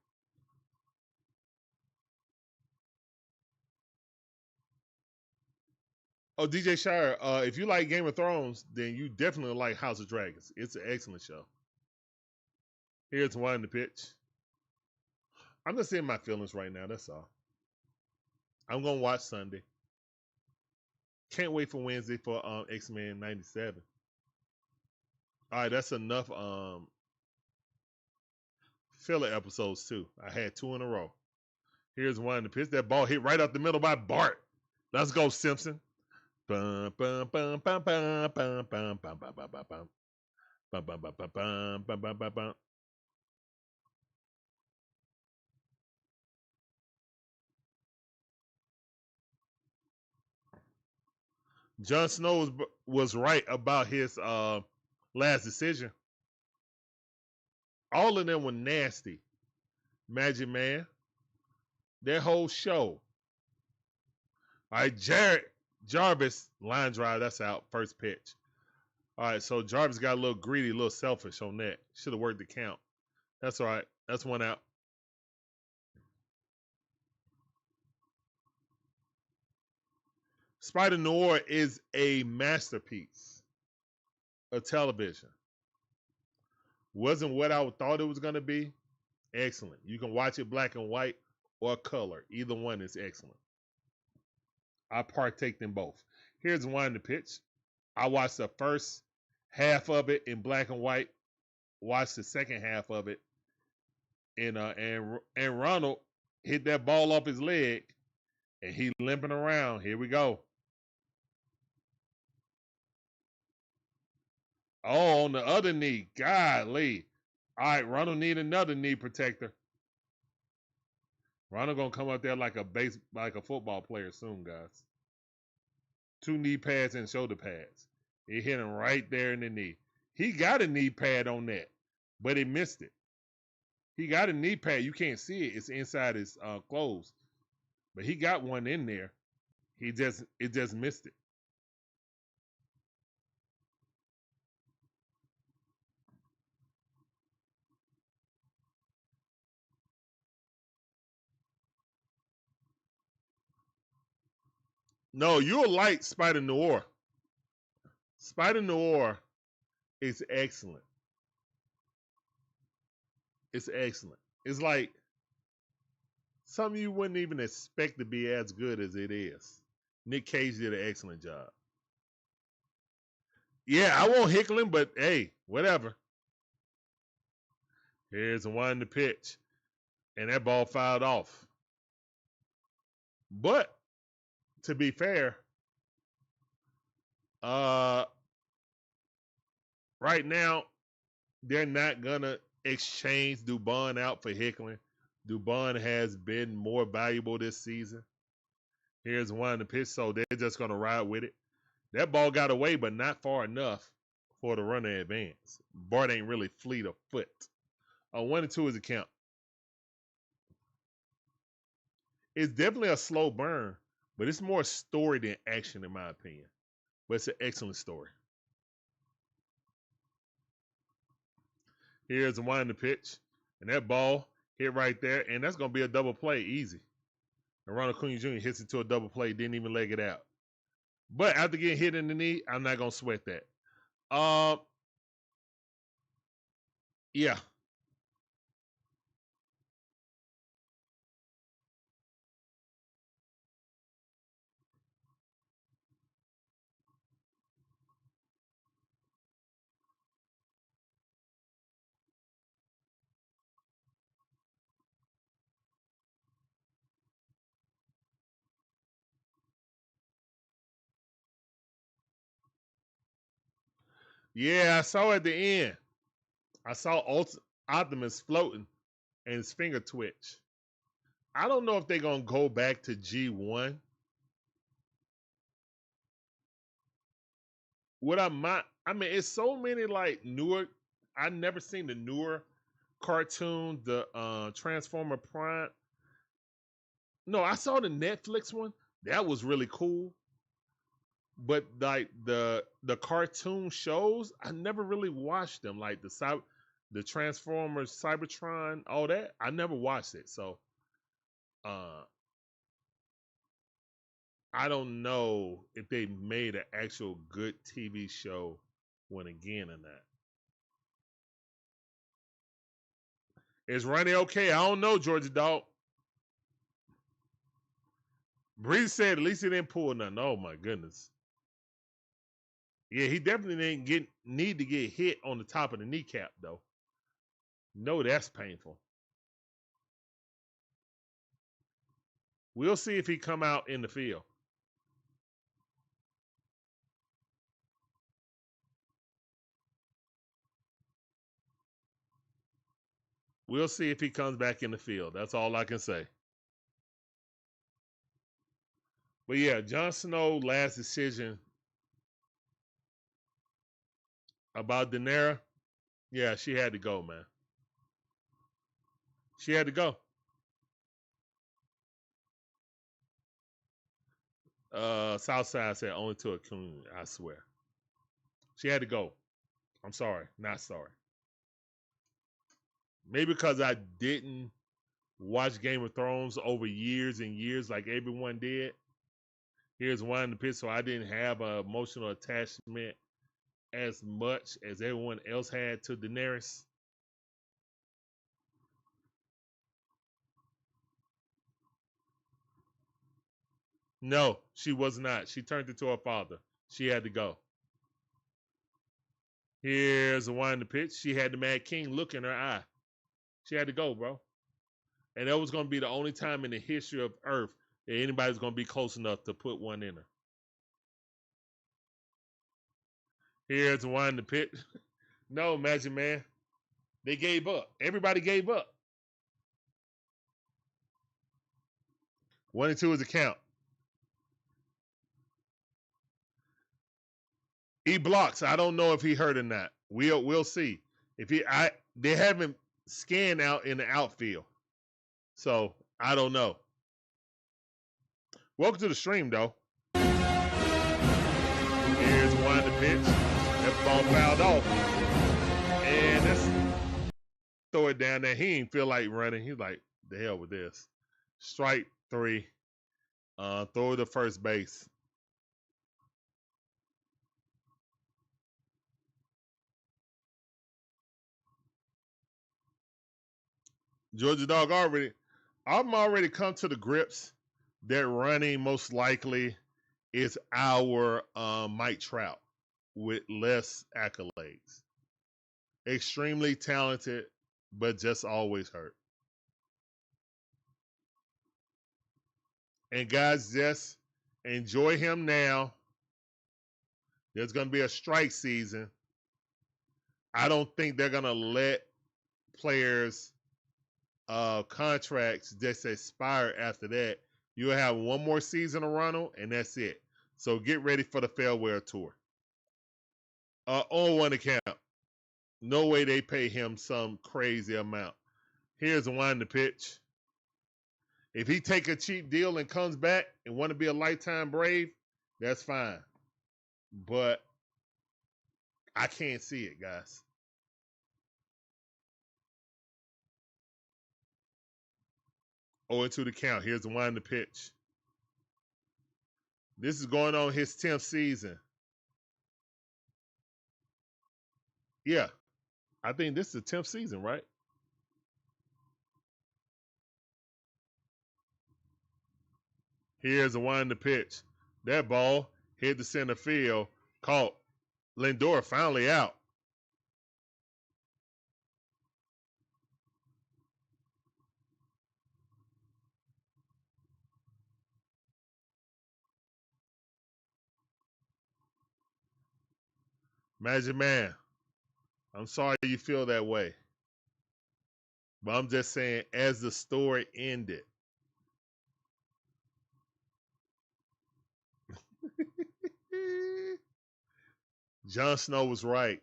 Oh, DJ Shire, if you like Game of Thrones, then you definitely like House of Dragons. It's an excellent show. Here's one in the pitch. I'm just in my feelings right now. That's all. I'm gonna watch Sunday. Can't wait for Wednesday for X-Men 97. All right, that's enough filler episodes too. I had 2 in a row. Here's one in the pitch. That ball hit right up the middle by Bart. Let's go, Simpson. Bum, bum, bum, bum, bum, bum, bum, bum, bum, bum, bum, bum. Bum, bum, bum, bum, bum, bum, bum, bum, bum. Jon Snow was right about his last decision. All of them were nasty. Magic Man, that whole show. All right, Jarvis, line drive, that's out. First pitch. All right, so Jarvis got a little greedy, a little selfish on that. Should have worked the count. That's all right. That's one out. Spider Noir is a masterpiece of television. Wasn't what I thought it was going to be. Excellent. You can watch it black and white or color. Either one is excellent. I partaked in both. Here's one in the pitch. I watched the first half of it in black and white. Watched the second half of it, and Ronald hit that ball off his leg, and he limping around. Here we go. Oh, on the other knee. Golly. All right, Ronald need another knee protector. Ronald gonna come up there like a football player soon, guys. 2 knee pads and shoulder pads. It hit him right there in the knee. He got a knee pad on that, but he missed it. He got a knee pad. You can't see it. It's inside his clothes, but he got one in there. It just missed it. No, you'll like Spider Noir. Spider Noir is excellent. It's excellent. It's like something you wouldn't even expect to be as good as it is. Nick Cage did an excellent job. Yeah, I won't heckle him, but hey, whatever. Here's the one in the pitch. And that ball fouled off. But to be fair, right now, they're not gonna exchange Dubon out for Hickling. Dubon has been more valuable this season. Here's one in the pitch, so they're just gonna ride with it. That ball got away, but not far enough for the runner to advance. Bart ain't really fleet of foot. 1-2 is a count. It's definitely a slow burn, but it's more story than action, in my opinion. But it's an excellent story. Here's the one in the pitch, and that ball hit right there, and that's going to be a double play, easy. And Ronald Acuna Jr. hits it to a double play, didn't even leg it out. But after getting hit in the knee, I'm not going to sweat that. Yeah. Yeah, I saw at the end. I saw Optimus floating and his finger twitch. I don't know if they're going to go back to G1. I mean, it's so many like newer. I never seen the newer cartoon, the Transformer Prime. No, I saw the Netflix one. That was really cool. But like the cartoon shows, I never really watched them. Like the Transformers, Cybertron, all that. I never watched it. So I don't know if they made an actual good TV show when again or not. Is Ronnie okay? I don't know, Georgia Dog. Breeze said at least he didn't pull nothing. Oh my goodness. Yeah, he definitely didn't need to get hit on the top of the kneecap though. No, that's painful. We'll see if he come out in the field. We'll see if he comes back in the field. That's all I can say. But yeah, Jon Snow last decision about Daenerys. Yeah, she had to go, man. She had to go. Southside said only to a coon, I swear. She had to go. I'm sorry, not sorry. Maybe because I didn't watch Game of Thrones over years and years like everyone did. Here's one in the pit, so I didn't have an emotional attachment as much as everyone else had to Daenerys. No, she was not. She turned it to her father. She had to go. Here's the one in the pitch. She had the Mad King look in her eye. She had to go, bro. And that was going to be the only time in the history of Earth that anybody's going to be close enough to put one in her. Here's the one in the pit. No, Magic Man. They gave up. Everybody gave up. 1-2 is the count. He blocks. I don't know if he hurt or not. We'll see. They haven't scanned out in the outfield. So I don't know. Welcome to the stream, though. Here's one in the pitch. That ball fouled off. And let's throw it down there. He ain't feel like running. He's like, the hell with this. Strike 3. Throw it to first base. Georgia Dog I'm already come to the grips that running most likely is our Mike Trout with less accolades. Extremely talented, but just always hurt. And guys, just enjoy him now. There's going to be a strike season. I don't think they're gonna let players contracts just expire after that. You'll have one more season of Ronald, and that's it. So get ready for the farewell tour. On one account, no way they pay him some crazy amount. Here's one to pitch. If he take a cheap deal and comes back and want to be a lifetime Brave, that's fine. But I can't see it, guys. Oh, into the count. Here's the one to pitch. This is going on his 10th season. Yeah, I think this is the 10th season, right? Here's the one to pitch. That ball hit the center field, caught. Lindor finally out. Magic Man, I'm sorry you feel that way. But I'm just saying, as the story ended, Jon Snow was right.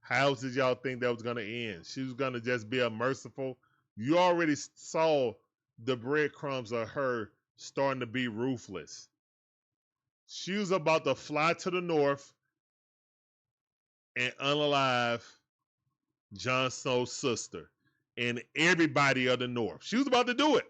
How did y'all think that was going to end? She was going to just be a merciful. You already saw the breadcrumbs of her starting to be ruthless. She was about to fly to the north and unalive Jon Snow's sister and everybody of the north. She was about to do it.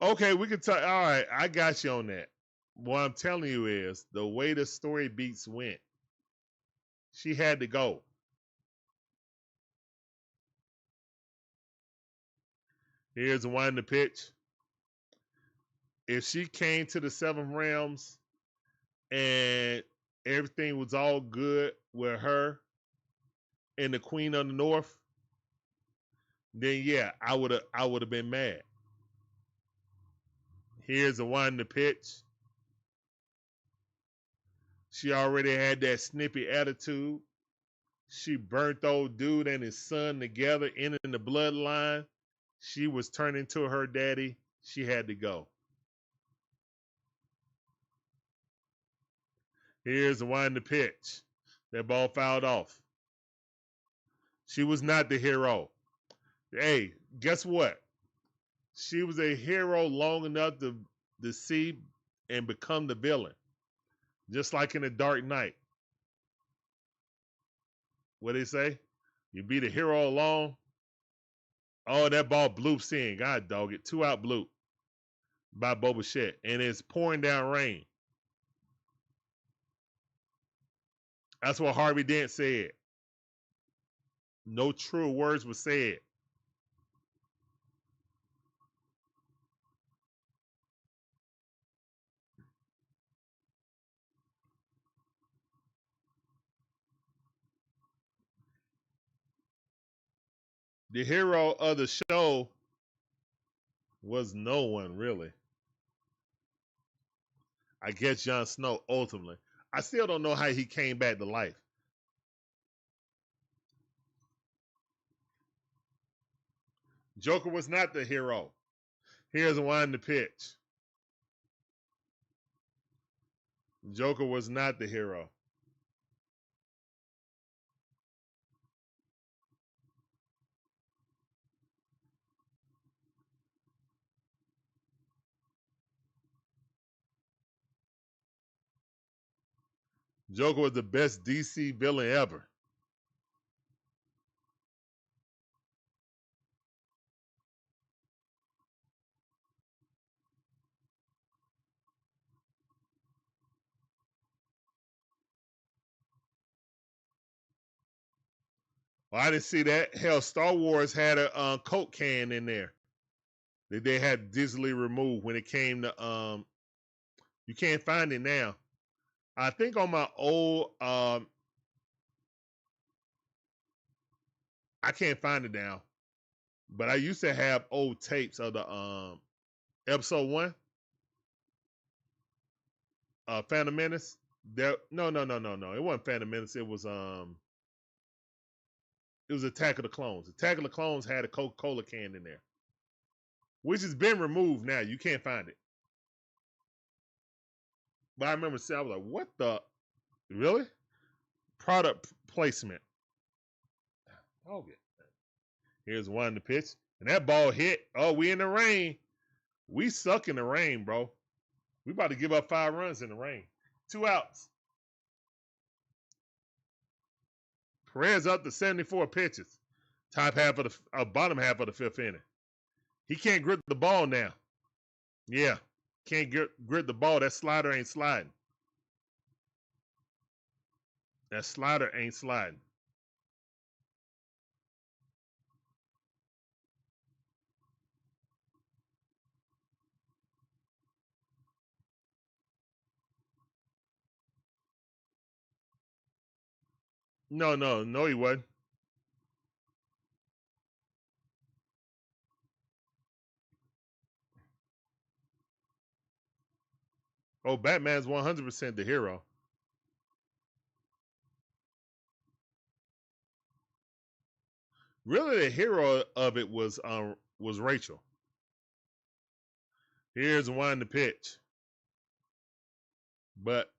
Okay, we can talk. All right, I got you on that. What I'm telling you is the way the story beats went, she had to go. Here's the one to pitch. If she came to the seventh realms and everything was all good with her and the Queen of the North, then yeah, I would have been mad. Here's the one to pitch. She already had that snippy attitude. She burnt old dude and his son together in the bloodline. She was turning to her daddy. She had to go. Here's the one to pitch. That ball fouled off. She was not the hero. Hey, guess what? She was a hero long enough to see and become the villain. Just like in The Dark Knight. What they say? You be the hero alone. Oh, that ball bloops in. God dog it. 2 out bloop by Boba Fett. And it's pouring down rain. That's what Harvey Dent said. No true words were said. The hero of the show was no one, really. I guess Jon Snow, ultimately. I still don't know how he came back to life. Joker was not the hero. Here's one to pitch. Joker was not the hero. Joker was the best DC villain ever. Well, I didn't see that. Hell, Star Wars had a Coke can in there that they had digitally removed when it came to you can't find it now. I think on my old I can't find it now, but I used to have old tapes of the episode 1, Phantom Menace. There, no. It wasn't Phantom Menace. It was Attack of the Clones. Attack of the Clones had a Coca-Cola can in there, which has been removed now. You can't find it. But I remember saying, I was like, what the? Really? Product placement. Okay. Here's one to pitch. And that ball hit. Oh, we in the rain. We suck in the rain, bro. We about to give up 5 runs in the rain. 2 outs. Perez up to 74 pitches. Top half of the bottom half of the 5th inning. He can't grip the ball now. Yeah. Can't grip the ball. That slider ain't sliding. That slider ain't sliding. No, he wasn't. Oh, Batman's 100% the hero. Really, the hero of it was Rachel. Here's one to pitch. But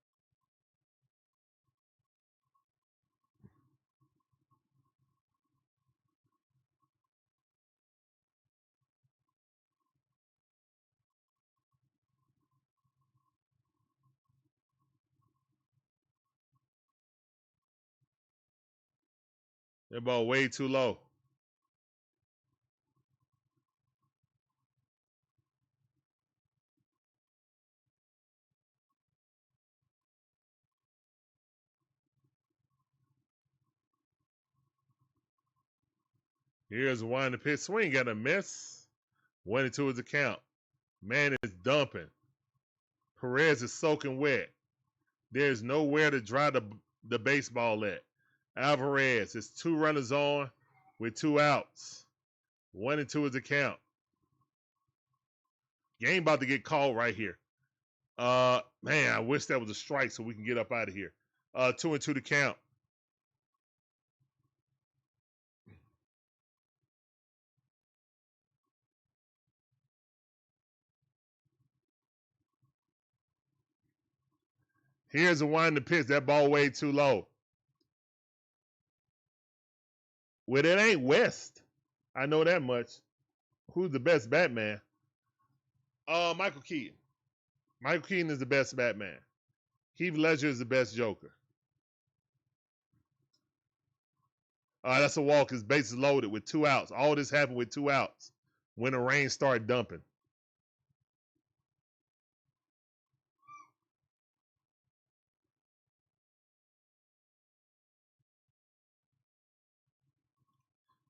that ball way too low. Here's one to pitch. Swing got a miss. 1-2 is the count. Man is dumping. Perez is soaking wet. There's nowhere to dry the baseball at. Alvarez is 2 runners on with 2 outs. 1-2 is the count. Game about to get called right here. Man, I wish that was a strike so we can get up out of here. 2-2 to count. Here's a one to pitch. That ball way too low. Well, it ain't West. I know that much. Who's the best Batman? Michael Keaton. Michael Keaton is the best Batman. Heath Ledger is the best Joker. That's a walk. His bases loaded with 2 outs. All this happened with 2 outs when the rain started dumping.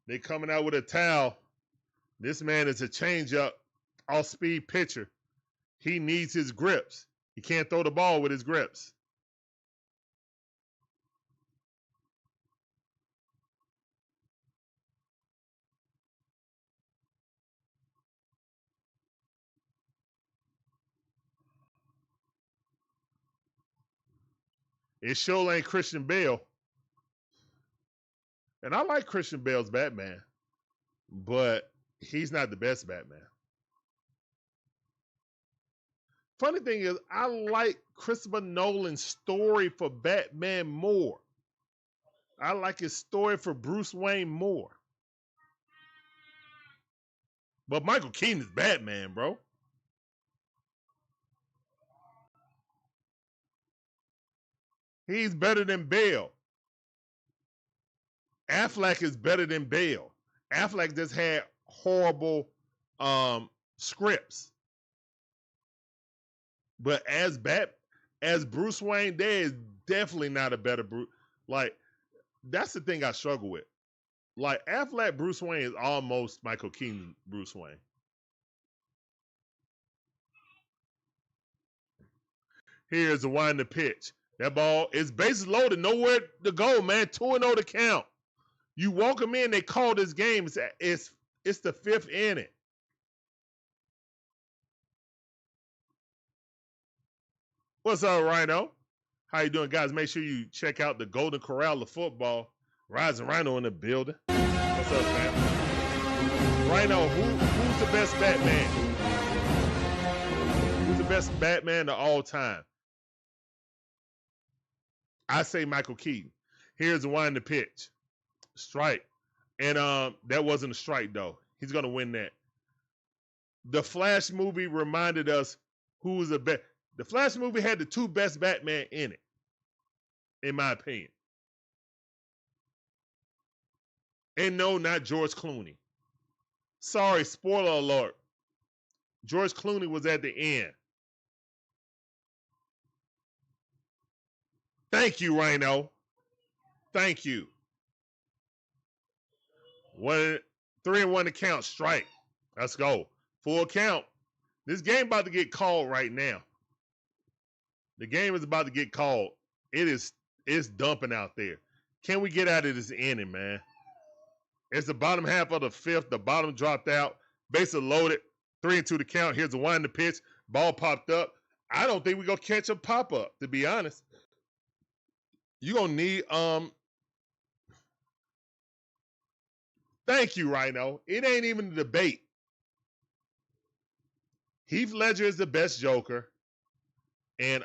They coming out with a towel. This man is a changeup, off-speed pitcher. He needs his grips. He can't throw the ball with his grips. It sure ain't Christian Bale. And I like Christian Bale's Batman, but he's not the best Batman. Funny thing is, I like Christopher Nolan's story for Batman more. I like his story for Bruce Wayne more. But Michael Keaton is Batman, bro. He's better than Bale. Affleck is better than Bale. Affleck just had horrible scripts. But as Bruce Wayne, there is definitely not a better Bruce. Like, that's the thing I struggle with. Like, Affleck Bruce Wayne is almost Michael Keaton Bruce Wayne. Here's the one to pitch. That ball is bases loaded, nowhere to go, man. 2-0 to count. You walk them in, they call this game. It's the 5th inning. What's up, Rhino? How you doing, guys? Make sure you check out the Golden Corral of football. Rising Rhino in the building. What's up, fam? Rhino, who's the best Batman? Who's the best Batman of all time? I say Michael Keaton. Here's the one to pitch. Strike. And that wasn't a strike, though. He's going to win that. The Flash movie reminded us who was the best. The Flash movie had the 2 best Batman in it, in my opinion. And no, not George Clooney. Sorry, spoiler alert. George Clooney was at the end. Thank you, Rhino. Thank you. 3-1 to count. Strike. Let's go. Full count. This game about to get called right now. The game is about to get called. It's dumping out there. Can we get out of this inning, man? It's the bottom half of the 5th. The bottom dropped out. Bases loaded. 3-2 to count. Here's the one to pitch. Ball popped up. I don't think we're going to catch a pop-up, to be honest. You're going to need thank you, Rhino. It ain't even a debate. Heath Ledger is the best Joker. And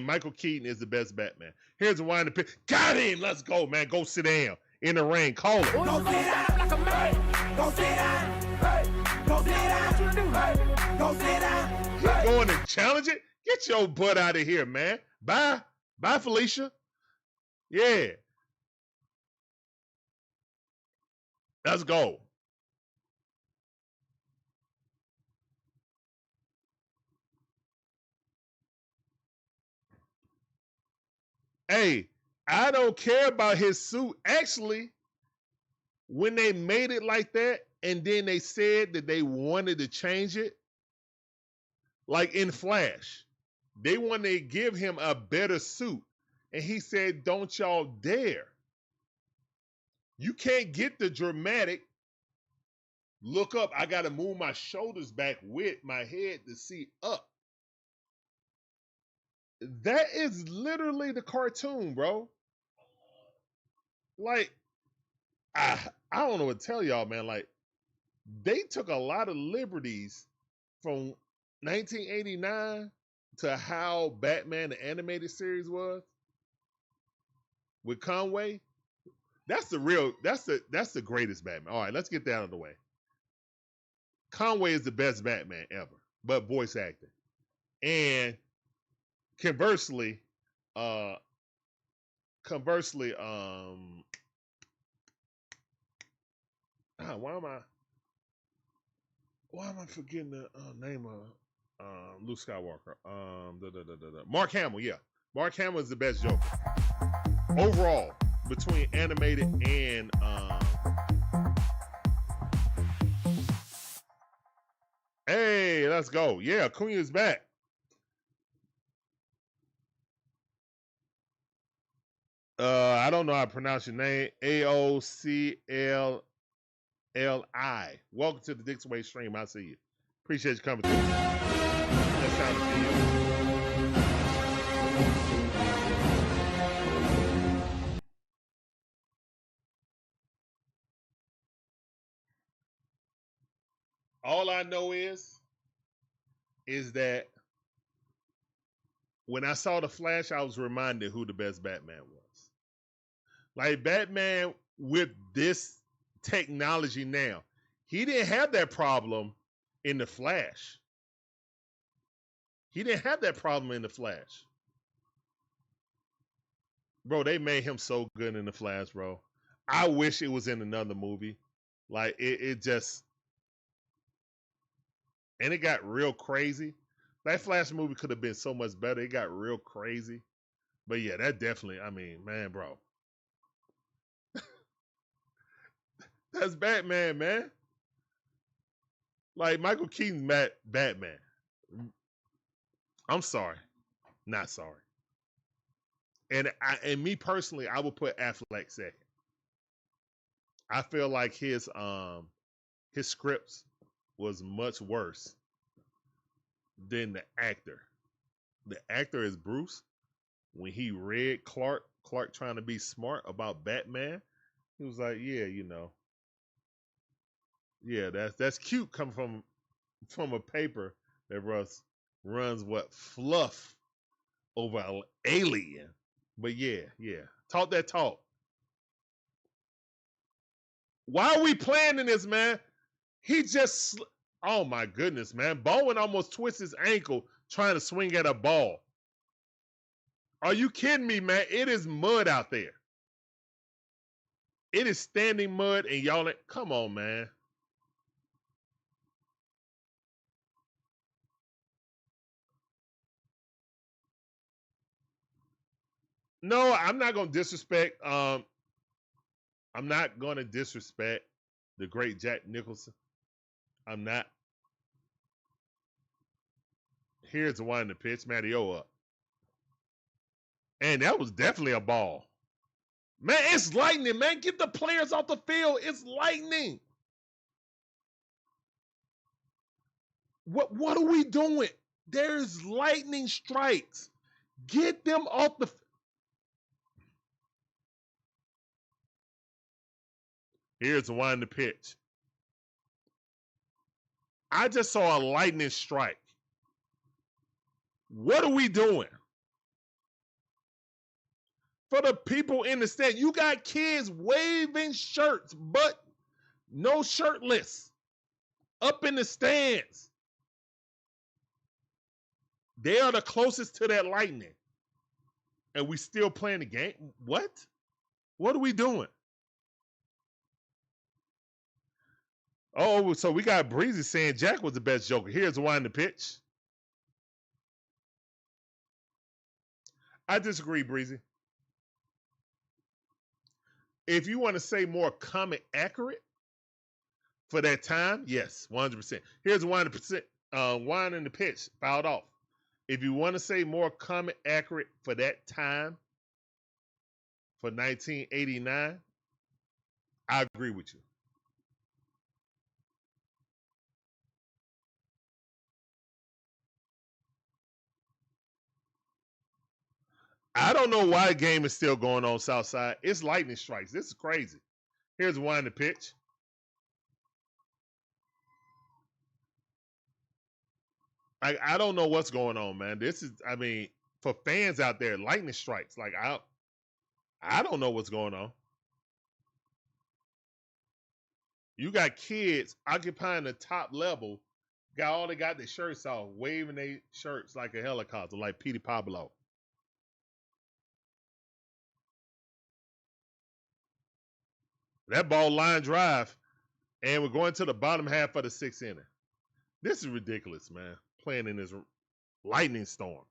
Michael Keaton is the best Batman. Here's the one to pitch. Got him. Let's go, man. Go sit down in the rain. Call it. Go sit down like a man. Go sit down. Hey. Go sit down. Hey. Go sit down. Hey. Going to challenge it? Get your butt out of here, man. Bye. Bye, Felicia. Yeah. Let's go. Hey, I don't care about his suit. Actually, when they made it like that, and then they said that they wanted to change it, like in Flash, they wanted to give him a better suit. And he said, don't y'all dare. You can't get the dramatic look up. I got to move my shoulders back with my head to see up. That is literally the cartoon, bro. Like, I don't know what to tell y'all, man. Like, they took a lot of liberties from 1989 to how Batman the animated series was with Conway. That's the greatest Batman. All right, let's get that out of the way. Conway is the best Batman ever, but voice acting. And conversely, why am I forgetting the name of Luke Skywalker? Mark Hamill, yeah. Mark Hamill is the best Joker. Overall, between animated and hey, let's go. Yeah, Acuna is back. I don't know how to pronounce your name. AOCLLI. Welcome to the DIXON WAY stream. I see you. Appreciate you coming through. That sounded for you. All I know is that when I saw the Flash, I was reminded who the best Batman was. Like Batman with this technology now, he didn't have that problem in the Flash. He didn't have that problem in the Flash. Bro, they made him so good in the Flash, bro. I wish it was in another movie. Like it just, and it got real crazy. That Flash movie could have been so much better. It got real crazy. But yeah, that definitely, I mean, man, bro. That's Batman, man. Like Michael Keaton's Batman. I'm sorry. Not sorry. And me personally, I would put Affleck second. I feel like his scripts was much worse than the actor. The actor is Bruce. When he read Clark trying to be smart about Batman, he was like, yeah, yeah, that's cute coming from a paper that runs what fluff over an alien. But yeah, talk that talk. Why are we playing in this, man? He just, oh my goodness, man. Baldwin almost twists his ankle trying to swing at a ball. Are you kidding me, man? It is mud out there. It is standing mud, and y'all like, come on, man. No, I'm not gonna disrespect. I'm not gonna disrespect the great Jack Nicholson. I'm not. Here's the one in the pitch, Matteo up. And that was definitely a ball. Man, it's lightning, man. Get the players off the field. It's lightning. What are we doing? There's lightning strikes. Get them off the. Here's the one in the pitch. I just saw a lightning strike. What are we doing? For the people in the stand, you got kids waving shirts, but no shirtless up in the stands. They are the closest to that lightning. And we still playing the game? What? What are we doing? Oh, so we got Breezy saying Jack was the best Joker. Here's the one in the pitch. I disagree, Breezy. If you want to say more comic accurate for that time, yes, 100%. Here's one in the pitch, fouled off. If you want to say more comic accurate for that time, for 1989, I agree with you. I don't know why the game is still going on Southside. It's lightning strikes. This is crazy. Here's one in the pitch. I don't know what's going on, man. This is, I mean, for fans out there, lightning strikes. Like I don't know what's going on. You got kids occupying the top level, they got their shirts off, waving their shirts like a helicopter, like Petey Pablo. That ball line drive, and we're going to the bottom half of the sixth inning. This is ridiculous, man. Playing in this lightning storm.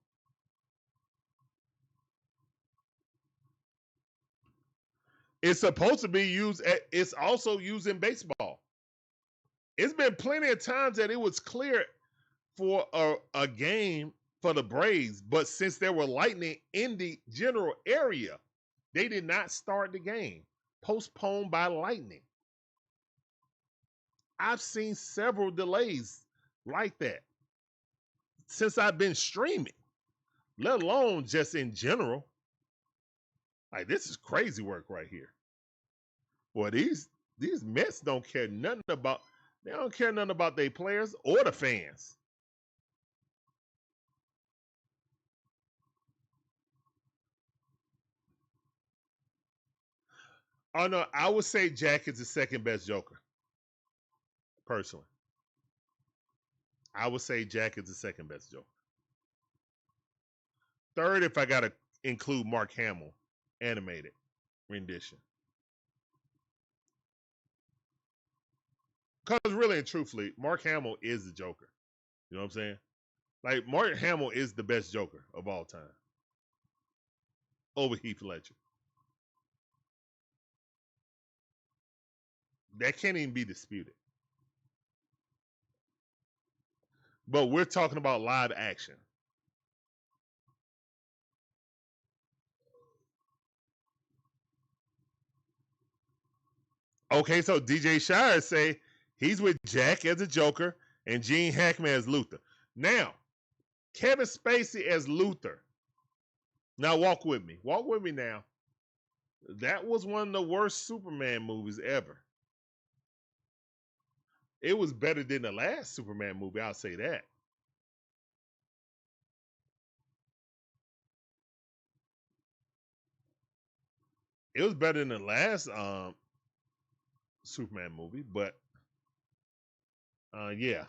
It's supposed to be used it's also used in baseball. It's been plenty of times that it was clear for a game for the Braves, but since there were lightning in the general area, they did not start the game. Postponed by lightning. I've seen several delays like that since I've been streaming, let alone just in general. Like, this is crazy work right here. Well, these Mets don't care nothing about their players or the fans. Oh no, I would say Jack is the second best Joker. Personally. I would say Jack is the second best Joker. Third, if I gotta include Mark Hamill, animated rendition. Because really and truthfully, Mark Hamill is the Joker. You know what I'm saying? Like, Mark Hamill is the best Joker of all time. Over Heath Ledger. That can't even be disputed. But we're talking about live action. Okay, so DJ Shire say he's with Jack as a Joker and Gene Hackman as Luther. Now, Kevin Spacey as Luther. Now walk with me. Walk with me now. That was one of the worst Superman movies ever. It was better than the last Superman movie, I'll say that. It was better than the last Superman movie, but yeah.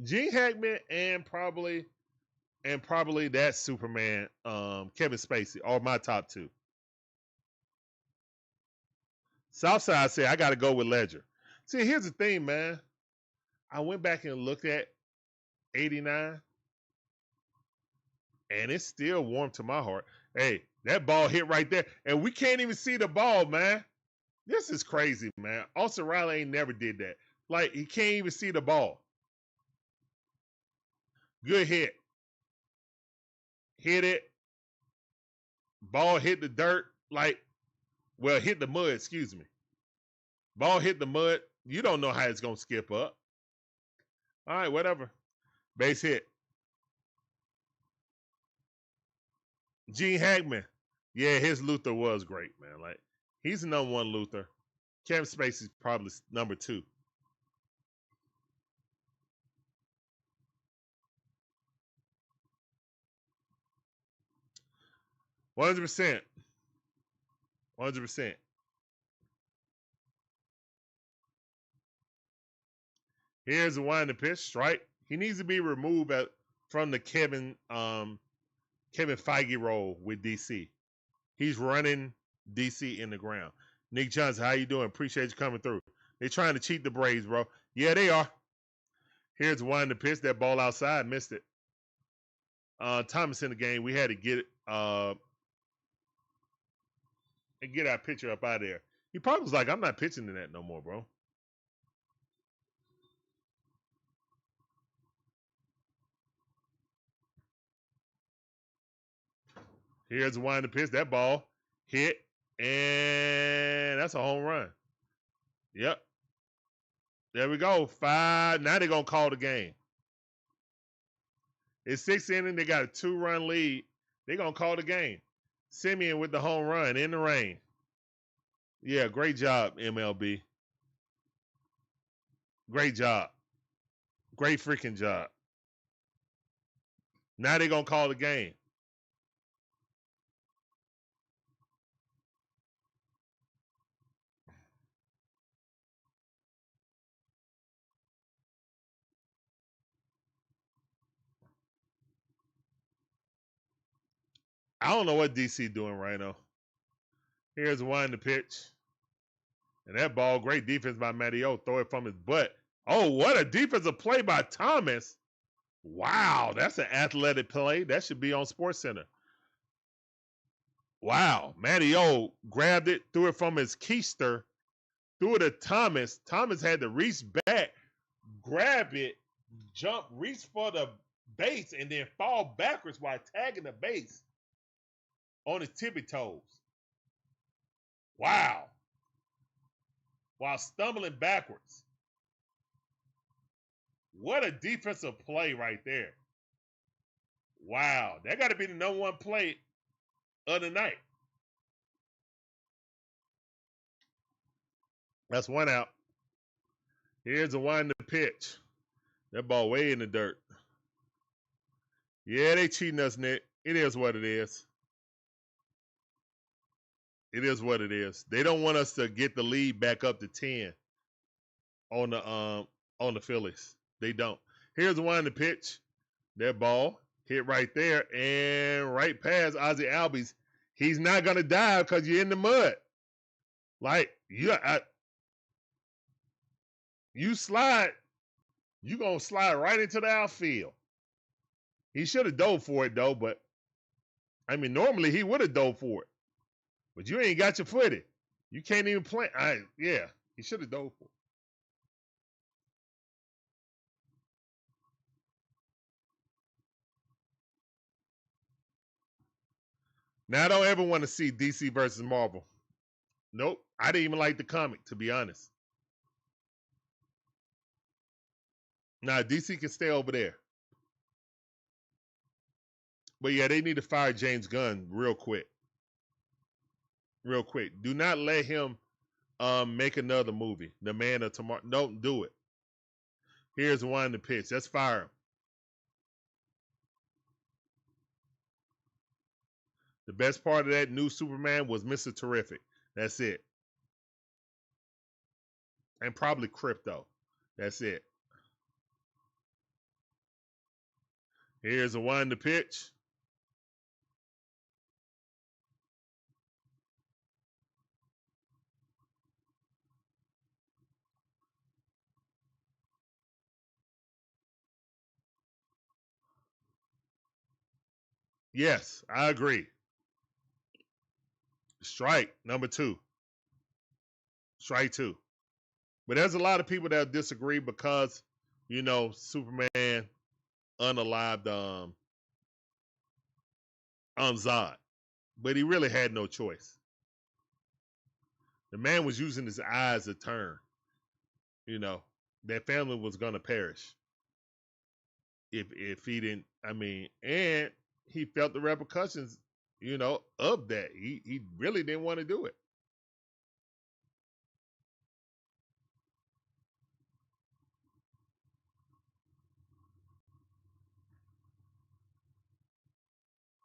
Gene Hackman and probably that Superman, Kevin Spacey are my top two. Southside said I gotta go with Ledger. See, here's the thing, man. I went back and looked at 89, and it's still warm to my heart. Hey, that ball hit right there, and we can't even see the ball, man. This is crazy, man. Austin Riley ain't never did that. Like, he can't even see the ball. Good hit. Hit it. Ball hit the dirt. Like, well, hit the mud, excuse me. Ball hit the mud. You don't know how it's going to skip up. All right, whatever. Base hit. Gene Hackman. Yeah, his Luther was great, man. Like, he's the number one Luther. Kevin Spacey's probably number two. %. 100%. Here's the winding pitch, strike. He needs to be removed from the Kevin Feige role with DC. He's running DC in the ground. Nick Johnson, how you doing? Appreciate you coming through. They're trying to cheat the Braves, bro. Yeah, they are. Here's the winding pitch. That ball outside, missed it. Thomas in the game. We had to get it and get our pitcher up out of there. He probably was like, I'm not pitching in that no more, bro. Here's the winding pitch. That ball hit, and that's a home run. Yep. There we go. 5. Now they're going to call the game. It's 6th inning. They got a 2-run lead. They're going to call the game. Simeon with the home run in the rain. Yeah, great job, MLB. Great job. Great freaking job. Now they're going to call the game. I don't know what DC doing right now. Here's one to pitch. And that ball, great defense by Matteo. Throw it from his butt. Oh, what a defensive play by Thomas. Wow, that's an athletic play. That should be on SportsCenter. Wow, Matteo grabbed it, threw it from his keister, threw it to Thomas. Thomas had to reach back, grab it, jump, reach for the base, and then fall backwards while tagging the base on his tippy toes. Wow. While stumbling backwards. What a defensive play right there. Wow. That got to be the number one play of the night. That's one out. Here's the one to pitch. That ball way in the dirt. Yeah, they cheating us, Nick. It is what it is. It is what it is. They don't want us to get the lead back up to 10 on the Phillies. They don't. Here's the one to pitch. That ball hit right there and right past Ozzie Albies. He's not gonna dive because you're in the mud. Like you slide, you gonna slide right into the outfield. He should have dove for it though, but I mean normally he would have dove for it. But you ain't got your footy. You can't even play. Yeah, he should have dove for it. Now, I don't ever want to see DC versus Marvel. Nope. I didn't even like the comic, to be honest. Now, DC can stay over there. But yeah, they need to fire James Gunn real quick. Real quick. Do not let him make another movie. The Man of Tomorrow. Don't do it. Here's one to pitch. Let's fire him. The best part of that new Superman was Mr. Terrific. That's it. And probably Crypto. That's it. Here's a one to pitch. Yes, I agree. Strike number 2. Strike 2. But there's a lot of people that disagree because, you know, Superman unalived Zod. But he really had no choice. The man was using his eyes to turn. You know, that family was gonna perish. If he didn't, I mean, and he felt the repercussions, you know, of that. He really didn't want to do it.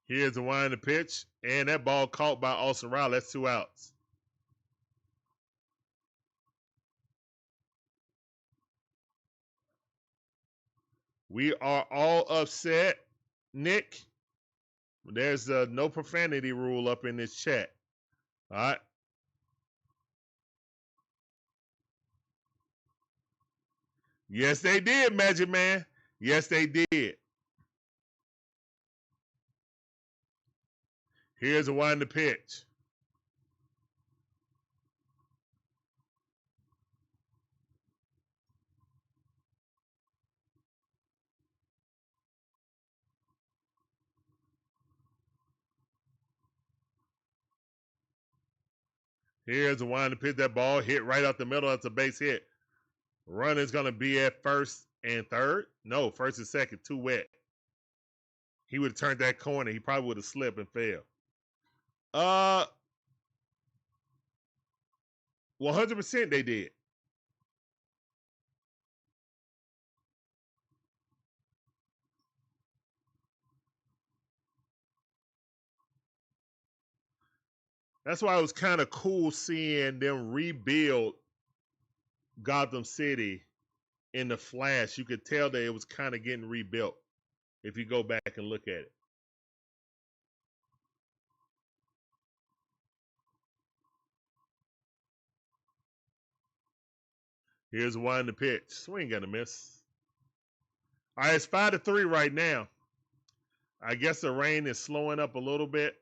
Here's the one to pitch, and that ball caught by Olson. That's 2 outs. We are all upset, Nick. There's a no profanity rule up in this chat. All right. Yes, they did, Magic Man. Yes, they did. Here's a one to pitch. Here's a one to pitch. That ball hit right out the middle. That's a base hit. Run is going to be at first and third. No, first and second. Too wet. He would have turned that corner. He probably would have slipped and failed. 100% they did. That's why it was kind of cool seeing them rebuild Gotham City in the Flash. You could tell that it was kind of getting rebuilt if you go back and look at it. Here's one to pitch. Swing and a miss. All right, it's 5-3 right now. I guess the rain is slowing up a little bit.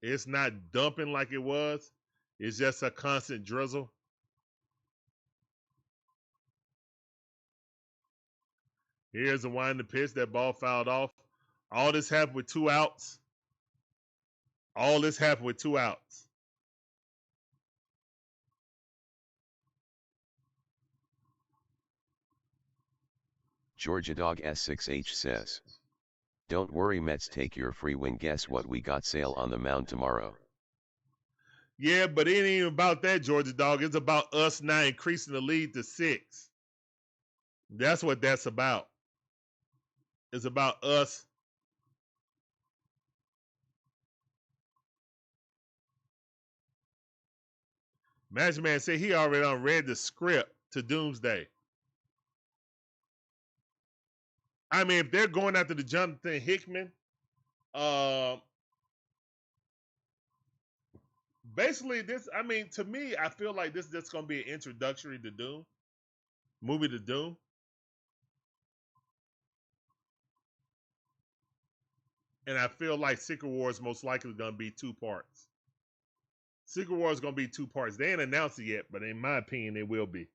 It's not dumping like it was. It's just a constant drizzle. Here's the one to pitch. That ball fouled off. All this happened with 2 outs. All this happened with 2 outs. Georgia Dog S6H says, "Don't worry Mets, take your free win. Guess what, we got sale on the mound tomorrow." Yeah, but it ain't even about that, Georgia Dog. It's about us now increasing the lead to 6. That's what that's about. It's about us. Magic Man said he already read the script to Doomsday. I mean, if they're going after the Jonathan Hickman, basically this, I mean, to me, I feel like this is just going to be an introductory to Doom, movie to Doom. And I feel like Secret War is most likely going to be 2 parts. Secret War is going to be 2 parts. They ain't announced it yet, but in my opinion, it will be.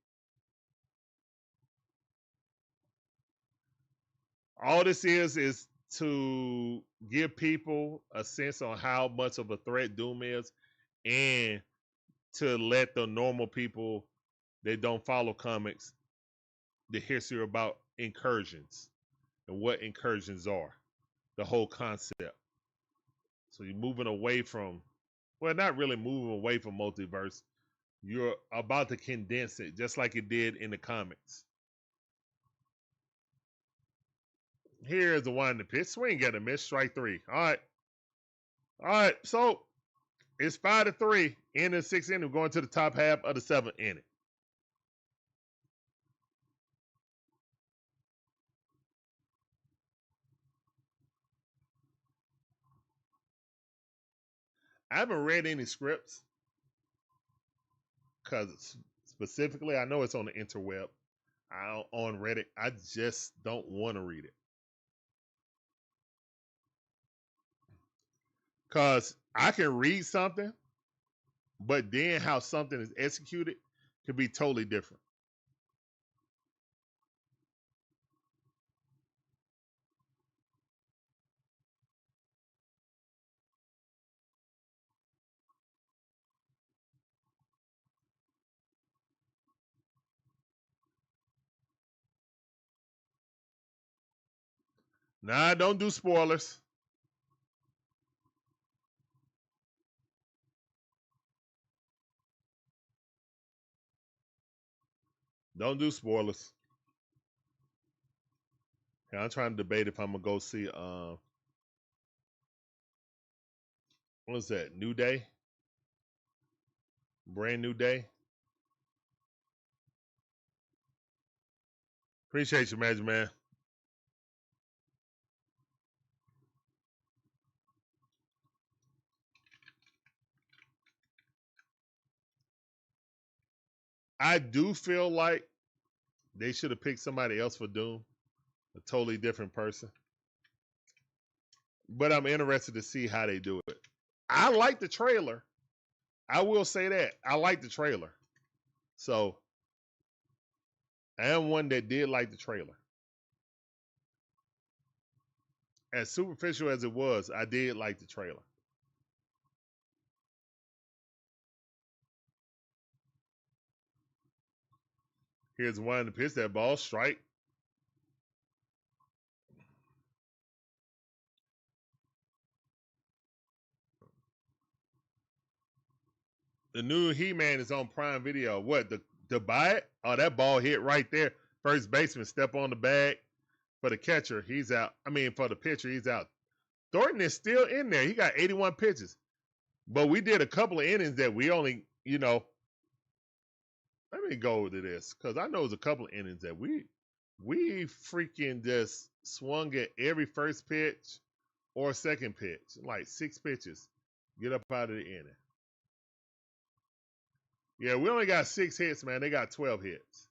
All this is to give people a sense on how much of a threat Doom is, and to let the normal people that don't follow comics the history about incursions and what incursions are, the whole concept. So you're moving away from, well, not really moving away from multiverse. You're about to condense it just like it did in the comics. Here's the one in the pitch. Swing at a miss. Strike three. All right. All right. So it's 5-3 in the sixth inning. We're going to the top half of the seventh inning. I haven't read any scripts because specifically I know it's on the interweb, on Reddit. I just don't want to read it because I can read something, but then how something is executed could be totally different. Nah, don't do spoilers. Don't do spoilers. Yeah, I'm trying to debate if I'm gonna go see what's that? New Day? Brand New Day? Appreciate you, Magic Man. I do feel like they should have picked somebody else for Doom, a totally different person. But I'm interested to see how they do it. I like the trailer. I will say that. I like the trailer. So I am one that did like the trailer. As superficial as it was, I did like the trailer. Here's one to pitch that ball, strike. The new He-Man is on Prime Video. What, to buy it? Oh, that ball hit right there. First baseman step on the bag. For the catcher, he's out. I mean, for the pitcher, he's out. Thornton is still in there. He got 81 pitches. But we did a couple of innings that we only, let me go to this because I know there's a couple of innings that we freaking just swung at every first pitch or second pitch, like 6 pitches. Get up out of the inning. Yeah, we only got 6 hits, man. They got 12 hits.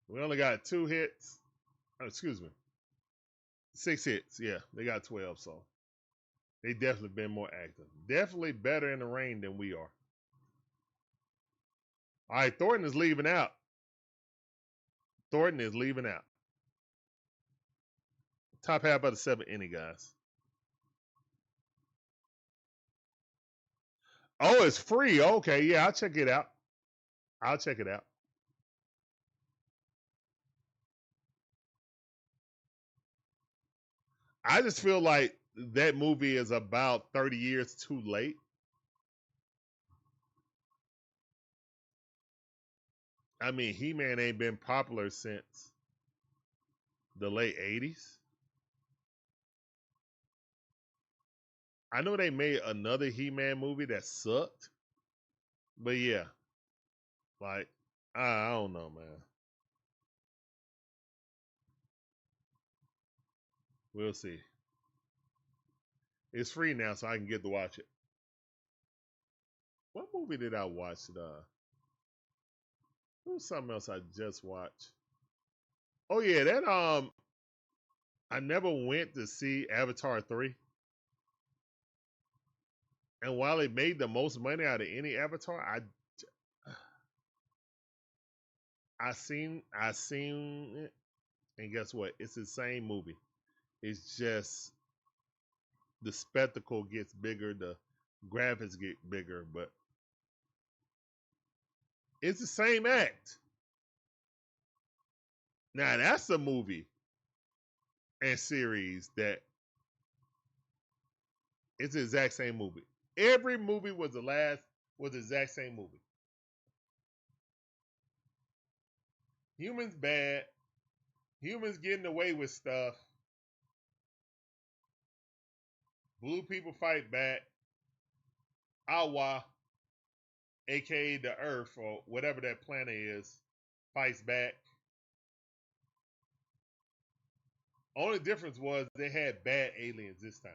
We only got 2 hits. Oh, excuse me. 6 hits. Yeah, they got 12, so they definitely been more active. Definitely better in the rain than we are. All right, Thornton is leaving out. Thornton is leaving out. Top half of the 7th inning, guys. Oh, it's free. Okay, yeah, I'll check it out. I'll check it out. I just feel like that movie is about 30 years too late. I mean, He-Man ain't been popular since the late 80s. I know they made another He-Man movie that sucked. But yeah. Like, I don't know, man. We'll see. It's free now, so I can get to watch it. What movie did I watch? There was something else I just watched. Oh yeah, that I never went to see Avatar 3. And while it made the most money out of any Avatar, seen it, and guess what? It's the same movie. It's just the spectacle gets bigger, the graphics get bigger, but it's the same act. Now that's a movie and series that it's the exact same movie. Every movie was the exact same movie. Humans bad. Humans getting away with stuff. Blue people fight back. Awa, aka the Earth or whatever that planet is, fights back. Only difference was they had bad aliens this time.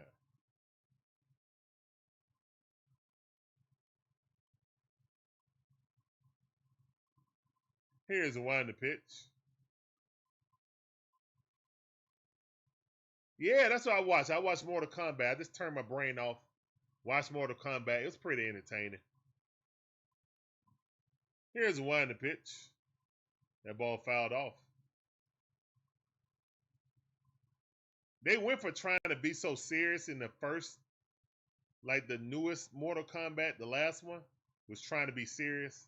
Here's a wind the pitch. Yeah, that's what I watched. I watched Mortal Kombat. I just turned my brain off. Watched Mortal Kombat. It was pretty entertaining. Here's a wind the pitch. That ball fouled off. They went for trying to be so serious in the first, like the newest Mortal Kombat, the last one, was trying to be serious.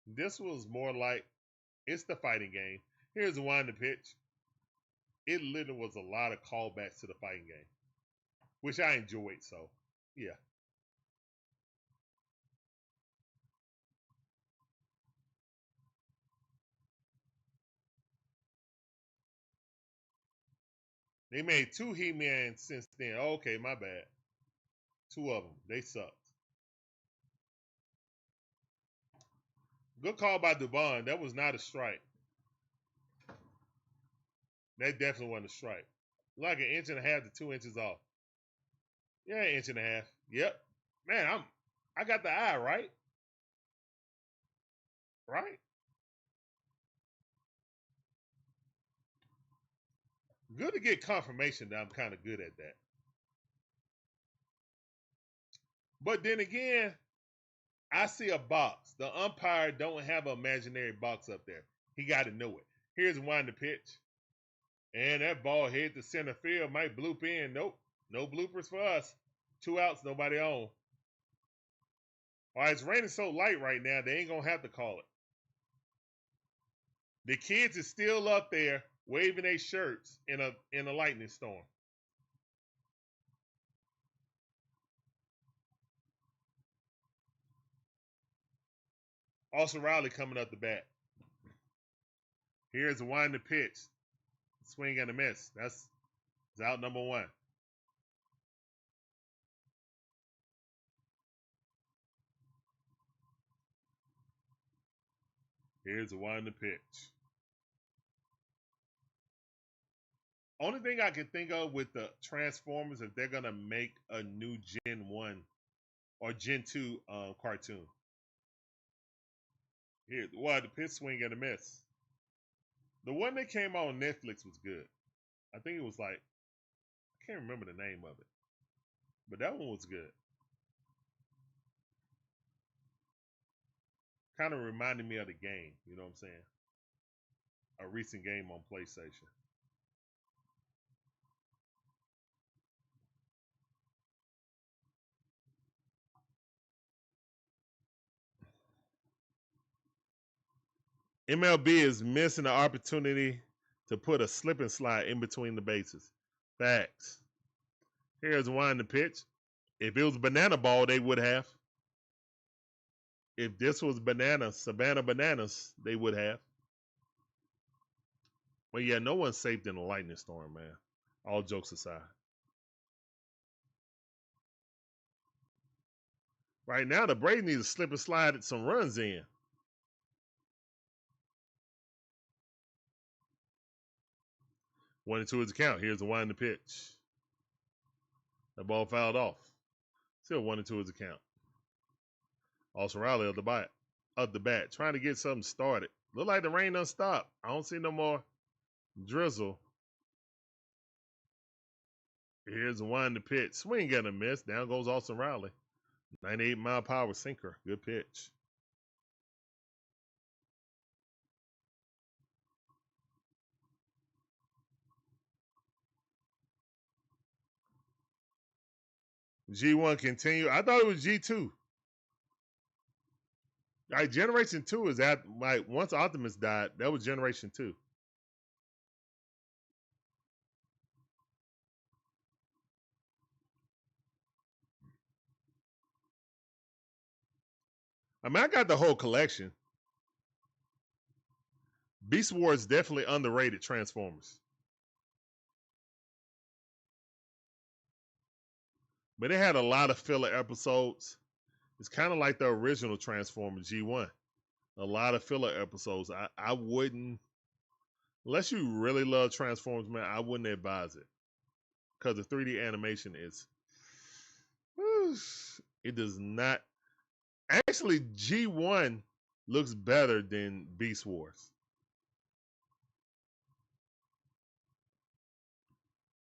This was more like, it's the fighting game. Here's a wind the pitch. It literally was a lot of callbacks to the fighting game, which I enjoyed, so, yeah. They made 2 He-Man since then. Okay, my bad. 2 of them. They sucked. Good call by Dubon. That was not a strike. That definitely wasn't a strike. Like 1.5 inches to 2 inches off. Yeah, 1.5 inches. Yep. Man, I got the eye right. Right? Good to get confirmation that I'm kind of good at that. But then again, I see a box. The umpire don't have an imaginary box up there. He got to know it. Here's one the pitch. And that ball hit the center field. Might bloop in. Nope. No bloopers for us. 2 outs, nobody on. All right, it's raining so light right now, they ain't going to have to call it. The kids is still up there waving their shirts in a lightning storm. Austin Riley coming up the bat. Here's a wind the pitch. Swing and a miss. That's out number 1. Here's a wind the pitch. Only thing I can think of with the Transformers, if they're gonna make a new Gen 1 or Gen 2 cartoon. Here, the pitch, swing and a miss. The one that came out on Netflix was good. I think it was like, I can't remember the name of it, but that one was good. Kind of reminded me of the game, you know what I'm saying? A recent game on PlayStation. MLB is missing the opportunity to put a slip and slide in between the bases. Facts. Here's one the pitch. If it was banana ball, they would have. If this was Savannah Bananas, they would have. But yeah, no one's safe in a lightning storm, man. All jokes aside. Right now, the Braves need to slip and slide some runs in. One and 2 is the count. Here's the wind the pitch. The ball fouled off. Still 1 and 2 is the count. Austin Riley of the bat, trying to get something started. Look like the rain done stopped. I don't see no more drizzle. Here's the wind the pitch. Swing and a miss. Down goes Austin Riley. 98-mile-per-hour sinker. Good pitch. G1 continue. I thought it was G2. Like Generation 2 is at like once Optimus died, that was Generation 2. I mean, I got the whole collection. Beast Wars is definitely underrated Transformers. But it had a lot of filler episodes. It's kind of like the original Transformers G1. A lot of filler episodes. I wouldn't, unless you really love Transformers, man, I wouldn't advise it. Because the 3D animation is, it does not. Actually, G1 looks better than Beast Wars.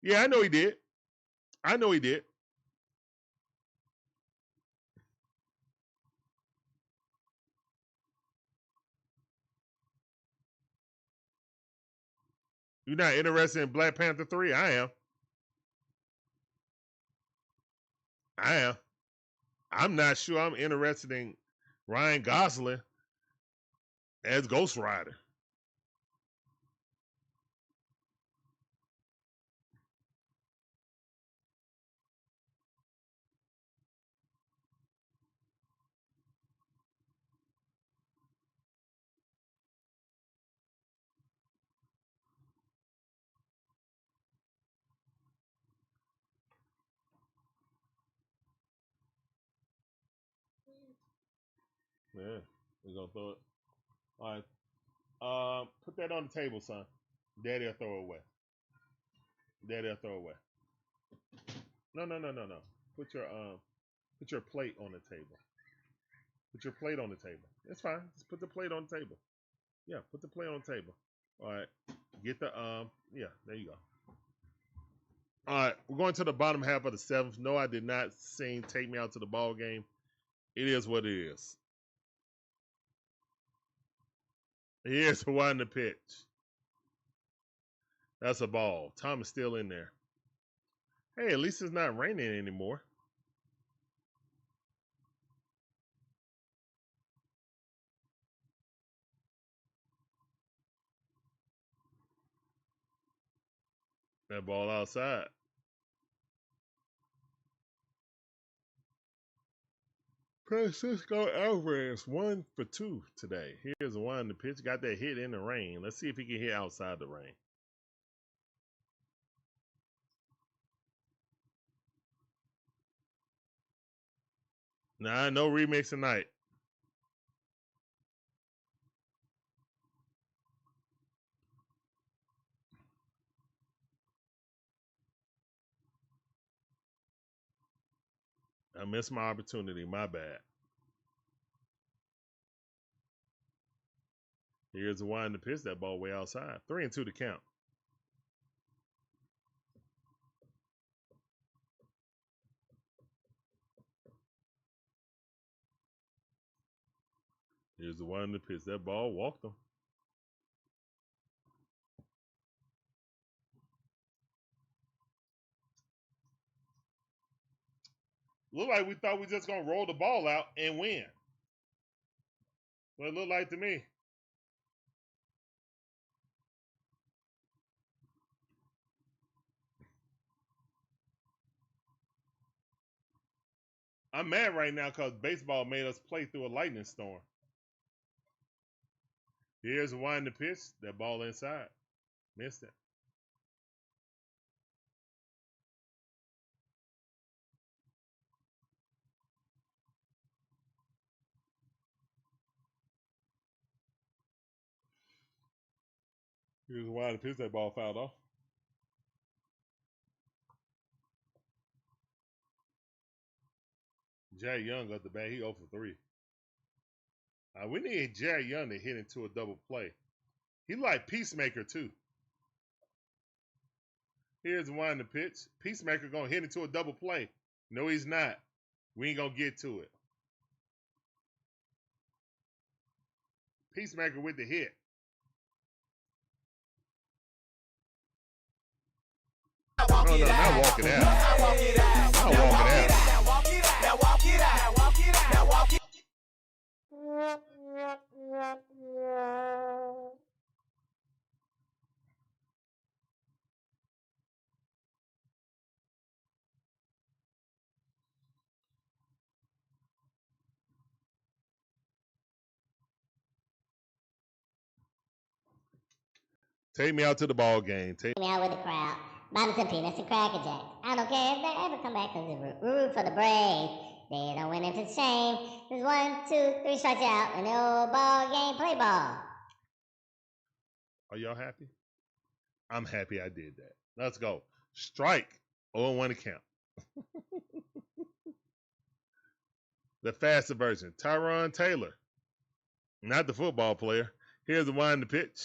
Yeah, I know he did. I know he did. You're not interested in Black Panther 3? I am. I am. I'm not sure I'm interested in Ryan Gosling as Ghost Rider. Yeah, we're gonna throw it. All right. Put that on the table, son. Daddy'll throw it away. Daddy'll throw it away. No. Put your plate on the table. Put your plate on the table. It's fine. Just put the plate on the table. Yeah, put the plate on the table. All right. Get the yeah, there you go. All right, we're going to the bottom half of the seventh. No, I did not sing Take Me Out to the Ball Game. It is what it is. Here's Hawaii in the pitch. That's a ball. Tom is still in there. Hey, at least it's not raining anymore. That ball outside. Francisco Alvarez 1 for 2 today. Here's one in the pitch. Got that hit in the rain. Let's see if he can hit outside the rain. Nah, no remix tonight. I missed my opportunity. My bad. Here's the one in the pitch. That ball way outside. 3-2 to count. Here's the one in the pitch. That ball walked him. Look like we thought we just gonna roll the ball out and win. What it looked like to me. I'm mad right now because baseball made us play through a lightning storm. Here's the one in the pitch. That ball inside. Missed it. Here's the one in the pitch. That ball fouled off. Jay Young got the bat. He 0 for 3. We need Jay Young to hit into a double play. He like Peacemaker too. Here's one in the pitch. Peacemaker gonna hit into a double play. No, he's not. We ain't gonna get to it. Peacemaker with the hit. No, not walking out. Not walking out. Take me out to the ball game. Take me out with the crowd. Buy me some peanuts and Cracker Jacks. I don't care if they ever come back because it's root for the Braves. They don't win if it's shame. There's 1, 2, 3 strikes out in the old ball game. Play ball. Are y'all happy? I'm happy I did that. Let's go. Strike. 0-1 to count. The faster version. Tyron Taylor. Not the football player. Here's the wind to pitch.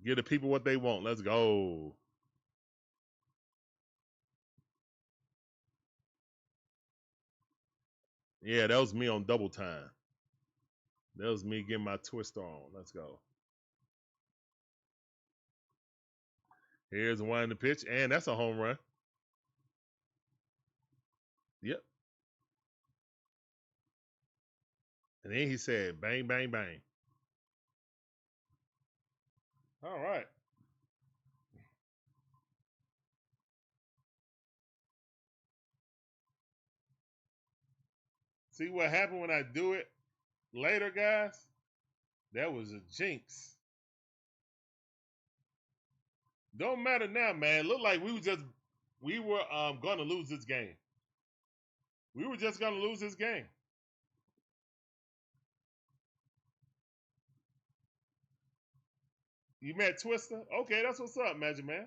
Give the people what they want. Let's go. Yeah, that was me on double time. That was me getting my twister on. Let's go. Here's the wind to pitch, and that's a home run. Yep. And then he said, bang, bang, bang. All right. See what happened when I do it later, guys? That was a jinx. Don't matter now, man. Look like we were gonna lose this game. We were just gonna lose this game. You met Twister? Okay, that's what's up, Magic Man.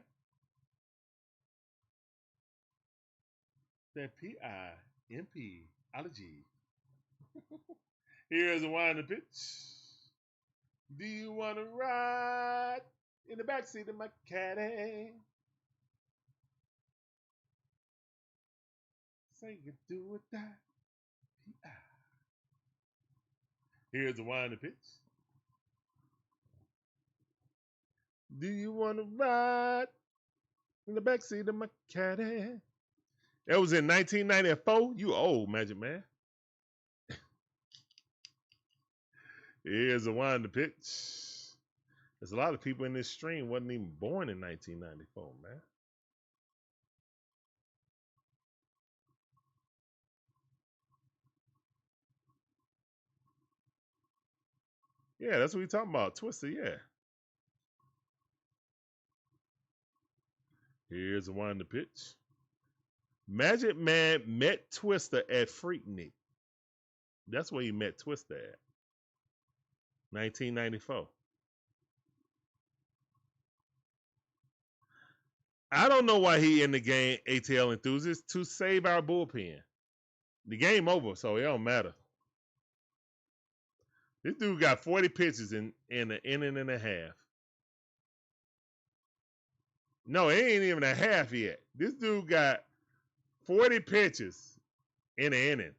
That PIMP-ology. Here's a wind to pitch. Do you want to ride in the backseat of my caddy? Say you do or die. P.I. Here's a wind to pitch. Do you want to ride in the backseat of my caddy? That was in 1994. You old, Magic Man. Here's a wind to pitch. There's a lot of people in this stream wasn't even born in 1994, man. Yeah, that's what we talking about. Twister, yeah. Here's a wind to pitch. Magic Man met Twister at Freaknik. That's where he met Twister at. 1994. I don't know why he in the game, ATL enthusiast, to save our bullpen. The game over, so it don't matter. This dude got 40 pitches in an inning and a half. No, it ain't even a half yet. This dude got 40 pitches in an inning.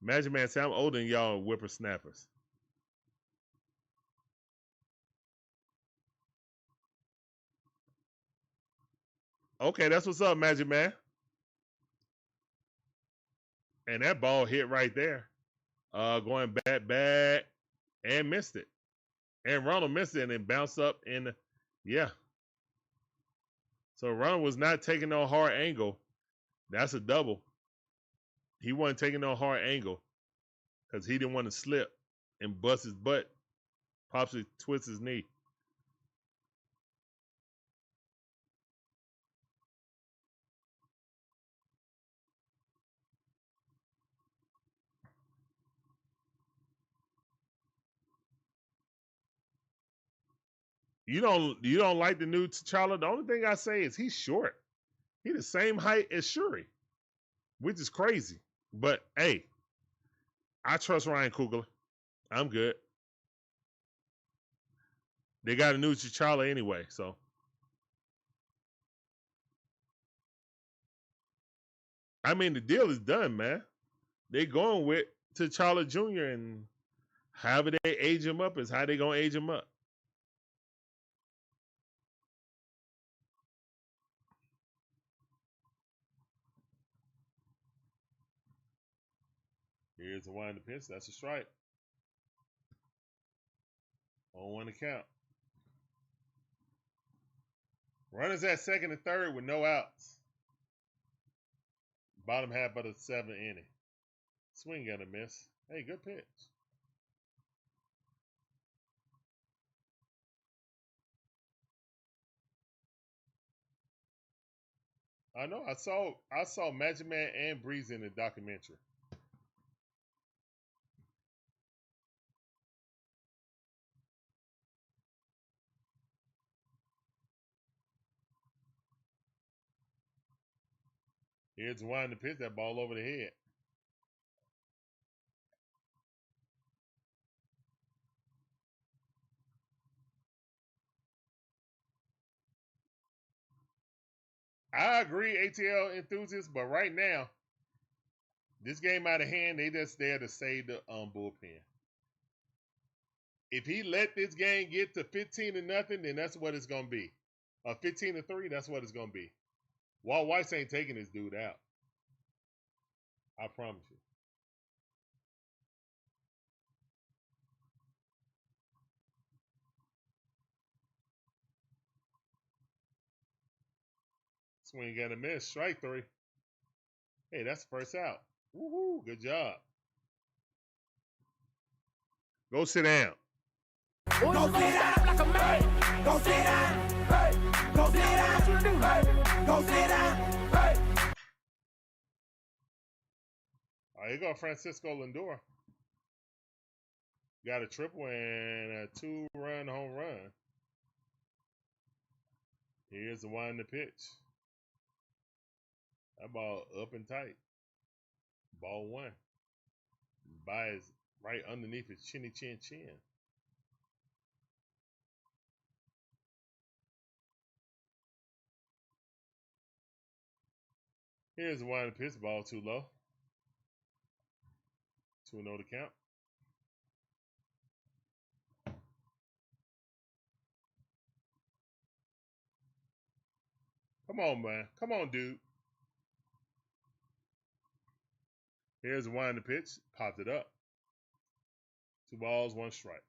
Magic Man said, I'm older than y'all whippersnappers. Okay, that's what's up, Magic Man. And that ball hit right there. Going back, and missed it. And Ronald missed it and then bounced up in, yeah. So Ronald was not taking no hard angle. That's a double. He wasn't taking no hard angle because he didn't want to slip and bust his butt, possibly twist his knee. You don't like the new T'Challa? The only thing I say is he's short. He's the same height as Shuri, which is crazy. But hey, I trust Ryan Coogler. I'm good. They got a new T'Challa anyway, so. I mean, the deal is done, man. They going with T'Challa Jr. and however they age him up is how they gonna age him up. Here's the wind to pitch. That's a strike. On one account. Runners at second and third with no outs. Bottom half of the 7th inning. Swing and a miss. Hey, good pitch. I know. I saw Magic Man and Breeze in the documentary. Here's one to pitch that ball over the head. I agree, ATL enthusiasts, but right now, this game out of hand, they just there to save the bullpen. If he let this game get to 15-0, then that's what it's gonna be. 15-3, that's what it's gonna be. Walt Weiss ain't taking this dude out. I promise you. Swing and a miss. Strike 3. Hey, that's the first out. Woohoo! Good job. Go sit down. Go sit down like a man. Go sit down. Hey. Go sit down. Hey. Go sit down. Hey. All right, here go Francisco Lindor. Got a triple and a 2-run home run. Here's the one to pitch. That ball up and tight. Ball 1. By his right underneath his chinny chin chin. Here's the one to pitch. Ball too low. 2-0 to count. Come on, man. Come on, dude. Here's the one to pitch. Popped it up. 2 balls, 1 strike.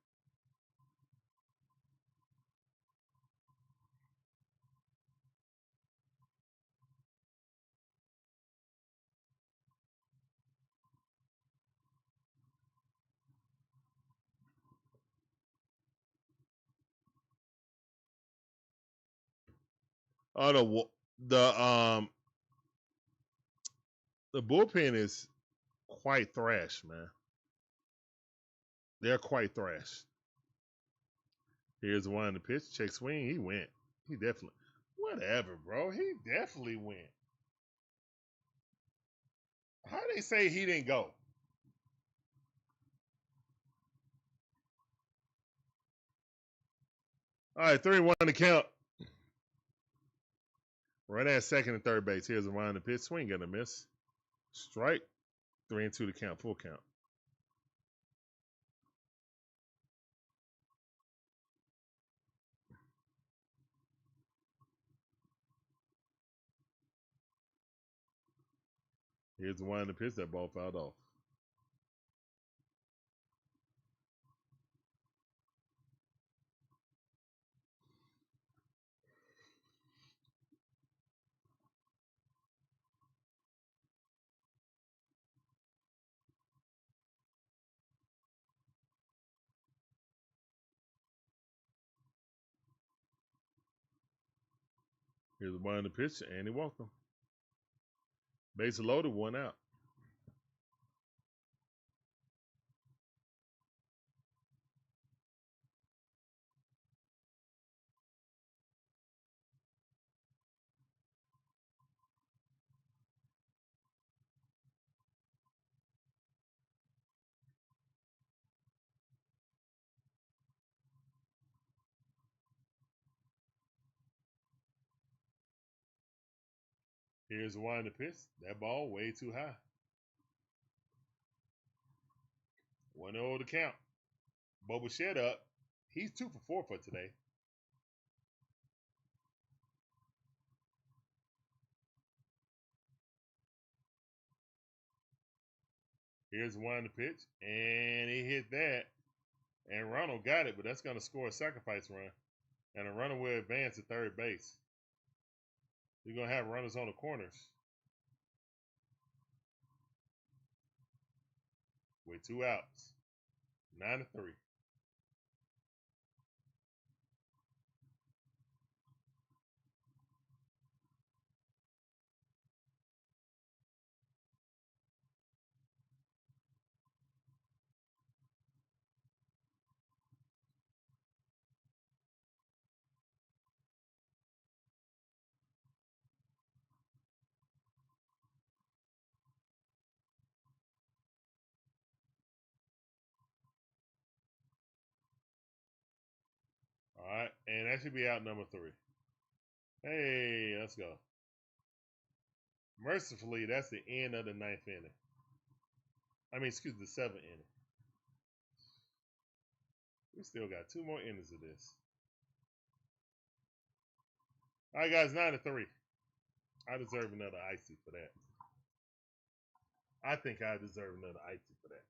Oh, the bullpen is quite thrashed, man. They're quite thrashed. Here's the one to pitch. Check swing. He went. He definitely. Whatever, bro. He definitely went. How they say he didn't go? All right, 3-1 to count. Right at second and third base. Here's a one to pitch. Swing and a miss. Strike. 3-2 to count. Full count. Here's the one to pitch. That ball fouled off. Here's the one to pitch, and he walked him. Base loaded, 1 out. Here's the one to pitch. That ball way too high. 1-0 to count. Boba Shed up. He's 2 for 4 for today. Here's one to pitch, and he hit that. And Ronald got it, but that's going to score a sacrifice run. And a runner will advance to third base. You're going to have runners on the corners. with 2 outs. 9-3. All right, and that should be out number 3. Hey, let's go. Mercifully, that's the end of the 9th inning. I mean, excuse me, the 7th inning. We still got 2 more innings of this. All right, guys, 9-3. I deserve another icy for that. I think I deserve another icy for that.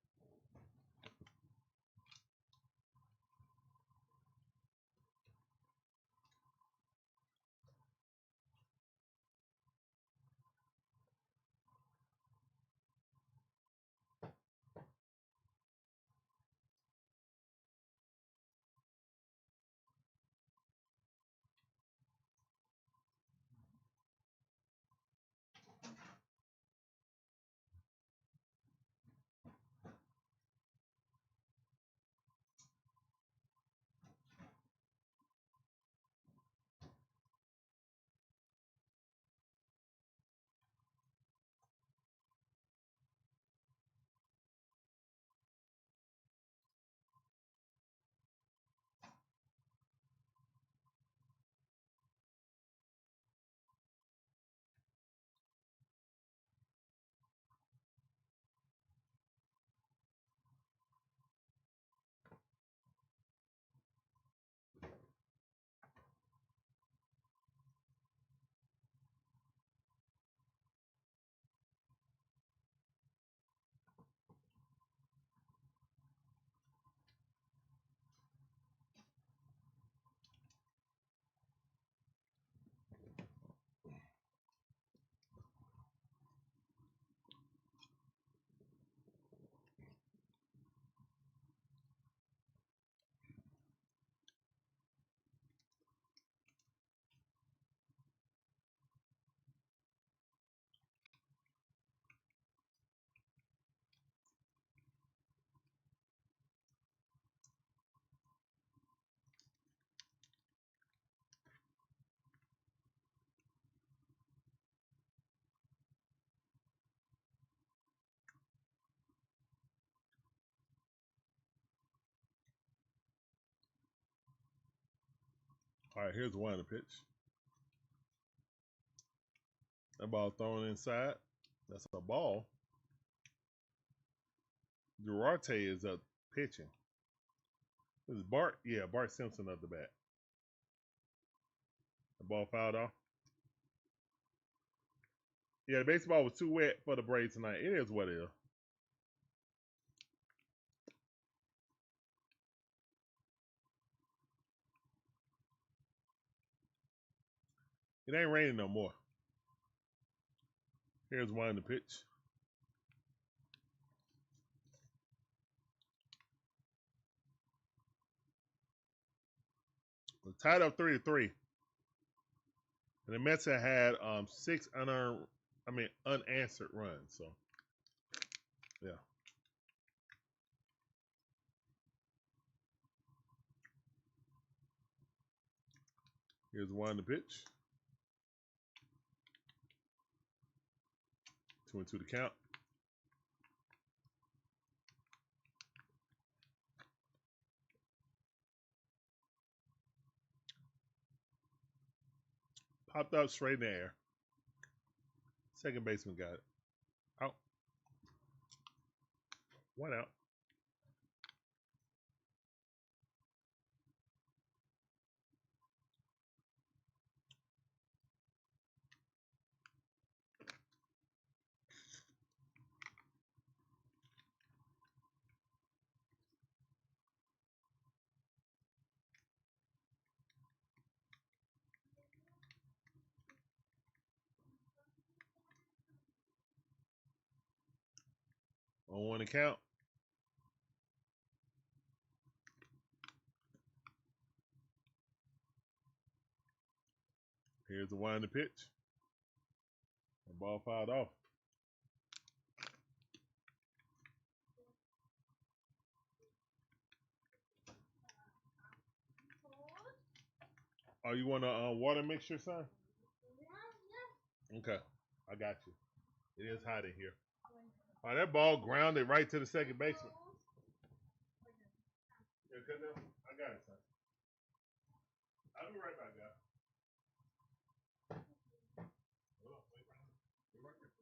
All right, here's one to pitch. That ball thrown inside. That's a ball. Duarte is up pitching. This is Bart. Yeah, Bart Simpson up the bat. The ball fouled off. Yeah, the baseball was too wet for the Braves tonight. It is what it is. It ain't raining no more. Here's one to pitch. We're tied up 3-3. And the Mets have had 6 unanswered runs. So, yeah. Here's one to pitch. 2-2 to count. Popped up straight in the air. Second baseman got it. Out. 1 out. On 1 to count. Here's the winding pitch. The ball fouled off. Oh, you want a water mixture, son? Okay, I got you. It is hot in here. All right, that ball grounded right to the second baseman. Yeah, I got it, son. I'll be right back, guys. Hold on, wait right here. Wait right here.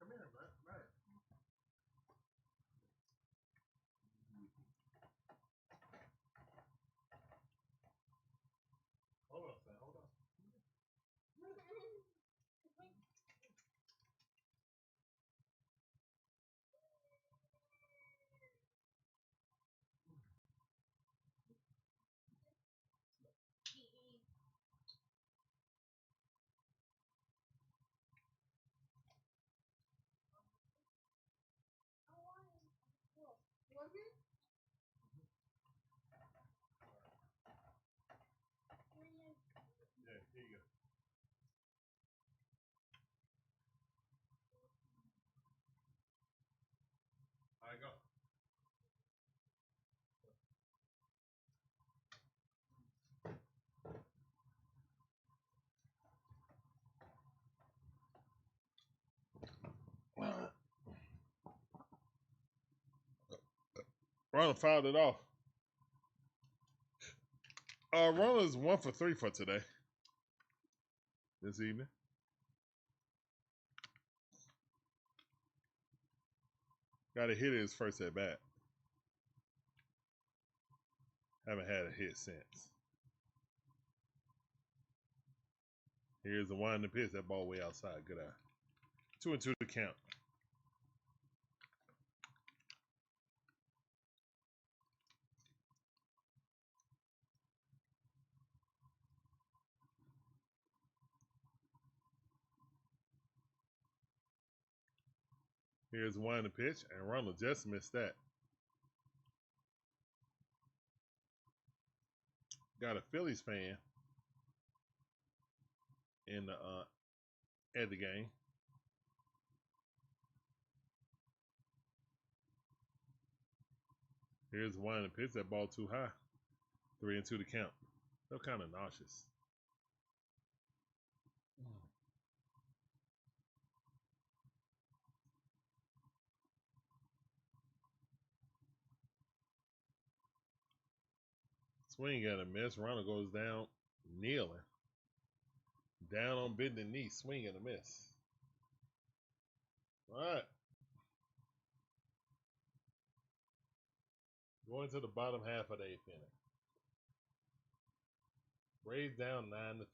Come here, man. Man. Hold on, son. Hold on. Yeah, here you go. All right, go. Ronald fouled it off. Ronald is 1 for 3 for today. This evening. Got a hit in his first at bat. Haven't had a hit since. Here's the winding pitch. That ball way outside. Good eye. 2-2 to count. Here's the winding pitch, and Ronald just missed that. Got a Phillies fan in the at the game. Here's the winding pitch. That ball too high. 3-2 to count. They're kind of nauseous. Swing and a miss. Ronald goes down kneeling. Down on bending knee. Swing and a miss. All right. Going to the bottom half of the 8th inning. Braves down 9-3.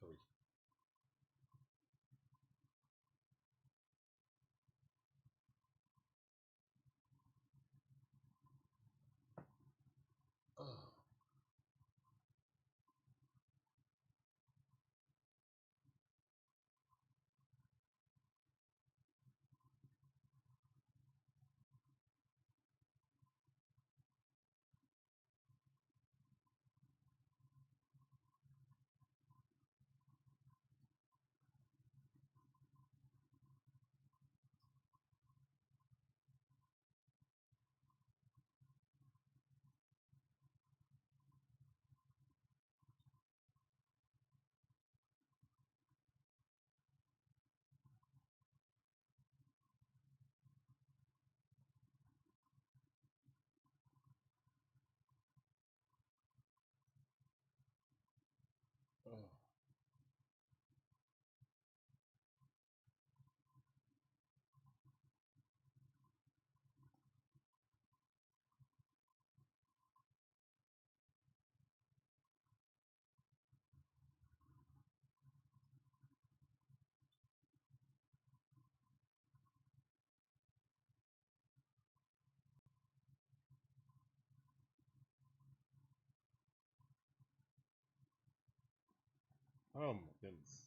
Oh my goodness.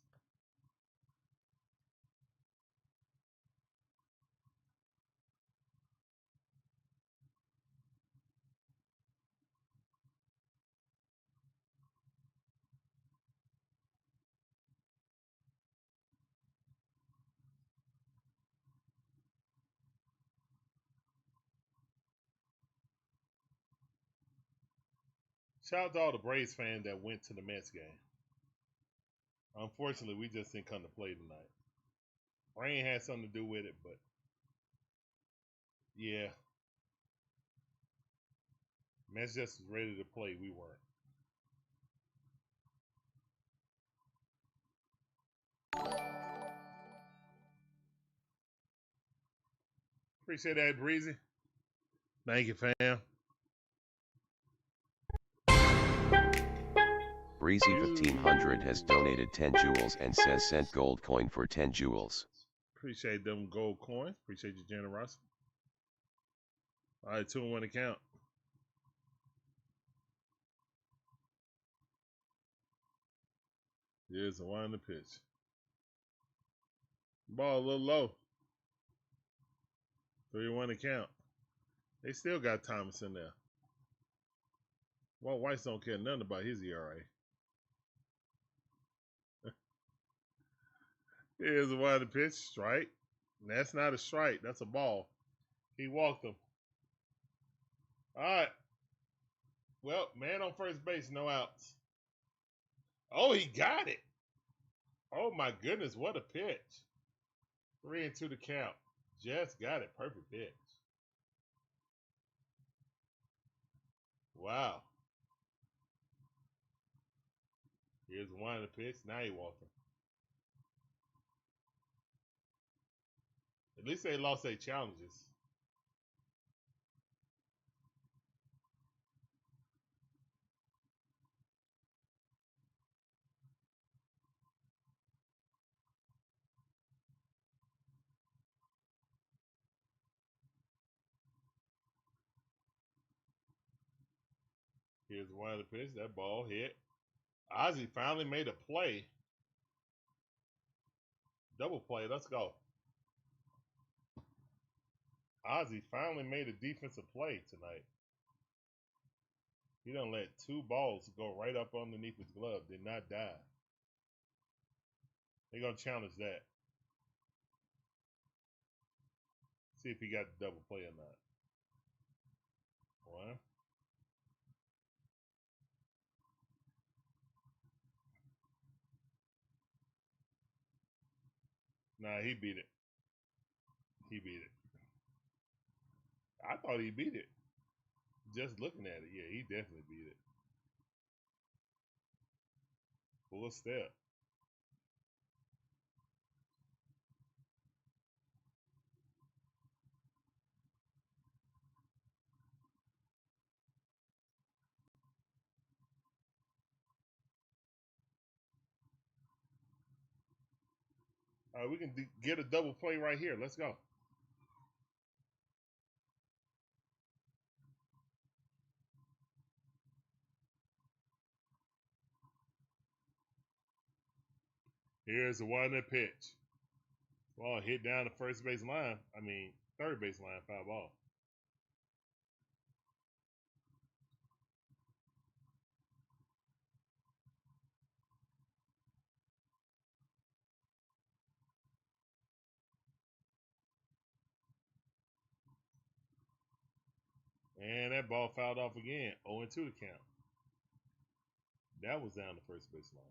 Shout out to all the Braves fans that went to the Mets game. Unfortunately, we just didn't come to play tonight. Rain had something to do with it, but yeah. Mets just was ready to play. We weren't. Appreciate that, Breezy. Thank you, fam. Breezy 1500 has donated 10 jewels and says sent gold coin for 10 jewels. Appreciate them gold coins. Appreciate your generosity. All right, 2-1 account. Here's the one in the pitch. Ball a little low. 3-1 account. They still got Thomas in there. Walt Weiss don't care nothing about his ERA. Here's the one in the pitch. Strike. That's not a strike. That's a ball. He walked him. All right. Well, man on first base, no outs. Oh, he got it. Oh, my goodness. What a pitch. 3-2 the count. Just got it. Perfect pitch. Wow. Here's one of the pitch. Now he walked him. At least they lost their challenges. Here's one of the pitch. That ball hit. Ozzie finally made a play. Double play. Let's go. Ozzie finally made a defensive play tonight. He done let 2 balls go right up underneath his glove. Did not die. They're going to challenge that. See if he got the double play or not. 1. Nah, he beat it. He beat it. I thought he beat it. Just looking at it, yeah, he definitely beat it. Full step. All right, we can get a double play right here. Let's go. Here's the one that pitch. Ball hit down the first base line. I mean, third base line, foul ball. And that ball fouled off again. 0-2 to count. That was down the first base line.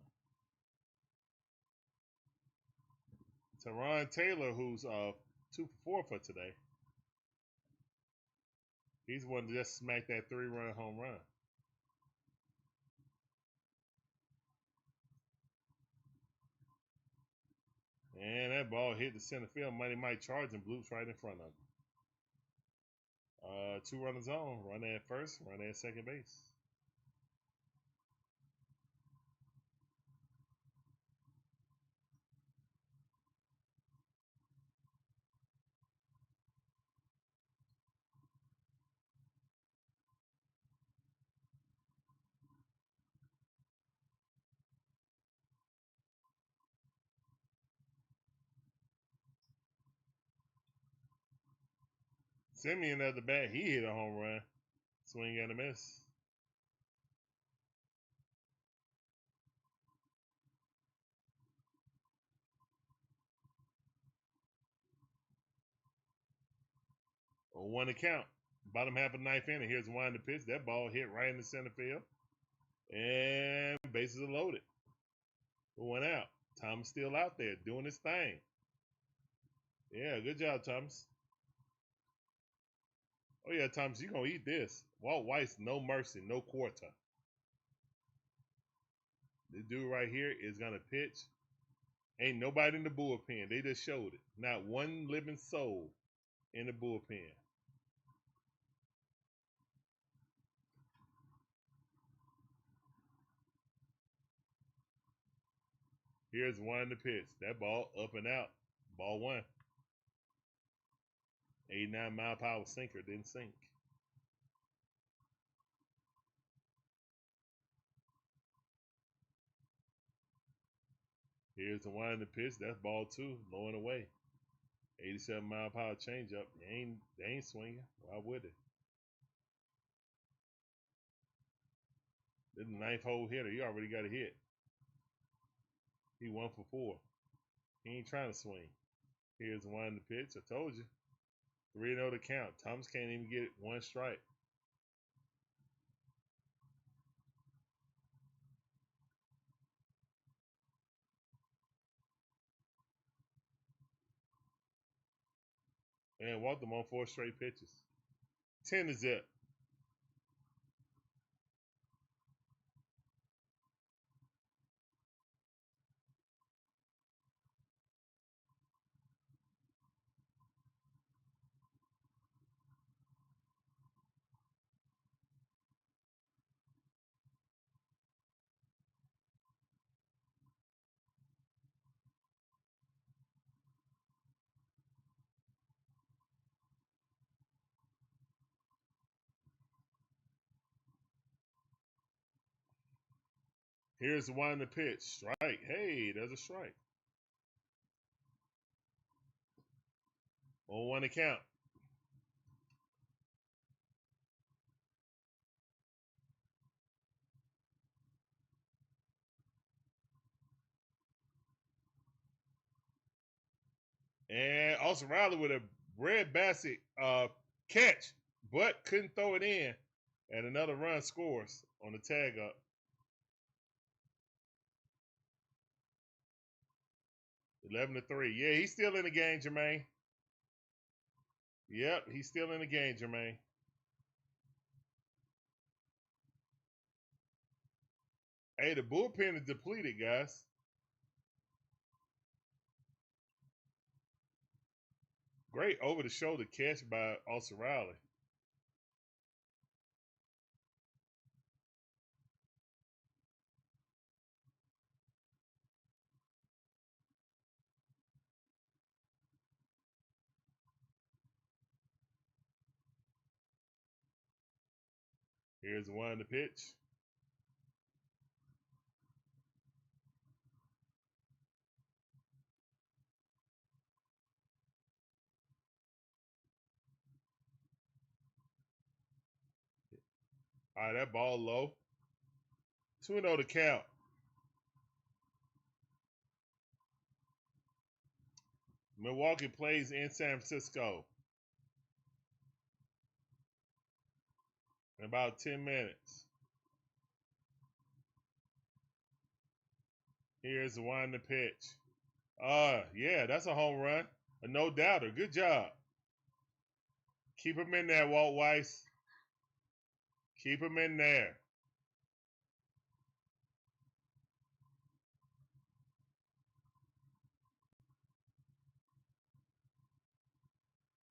Teron Taylor, who's 2 for 4 for today. He's one to just smack that 3-run home run. And that ball hit the center field. Money Mike charging Bloops right in front of him. 2 runners on. Runner at first, runner at second base. Simeon at the bat, he hit a home run. Swing and a miss. Oh, 1 to count. Bottom half of the 9th inning. Here's one to pitch. That ball hit right in the center field. And bases are loaded. Who went out? Thomas still out there doing his thing. Yeah, good job, Thomas. Oh yeah, Thomas, you gonna eat this. Walt Weiss, no mercy, no quarter. This dude right here is gonna pitch. Ain't nobody in the bullpen. They just showed it. Not one living soul in the bullpen. Here's one to pitch. That ball up and out. Ball one. 89-mile-per-hour sinker didn't sink. Here's the one to pitch. That's ball two, low and away. 87-mile-per-hour changeup. They ain't swinging. Why would they? This is the ninth hole hitter. He already got a hit. He 1 for 4. He ain't trying to swing. Here's one to pitch. I told you. 3-0 to count. Thomas can't even get one strike. And walked him on 4 straight pitches. 10 to zip. Here's the one to pitch. Strike. Hey, there's a strike. On 1 to count. And Olson Riley with a red basket catch, but couldn't throw it in. And another run scores on the tag up. 11-3. Yeah, he's still in the game, Jermaine. Yep, he's still in the game, Jermaine. Hey, the bullpen is depleted, guys. Great over-the-shoulder catch by Olson Riley. Here's the one to pitch. All right, that ball low. 2-0 to count. Milwaukee plays in San Francisco in about 10 minutes. Here's the one to pitch. Yeah, that's a home run. A no doubter. Good job. Keep him in there, Walt Weiss. Keep him in there.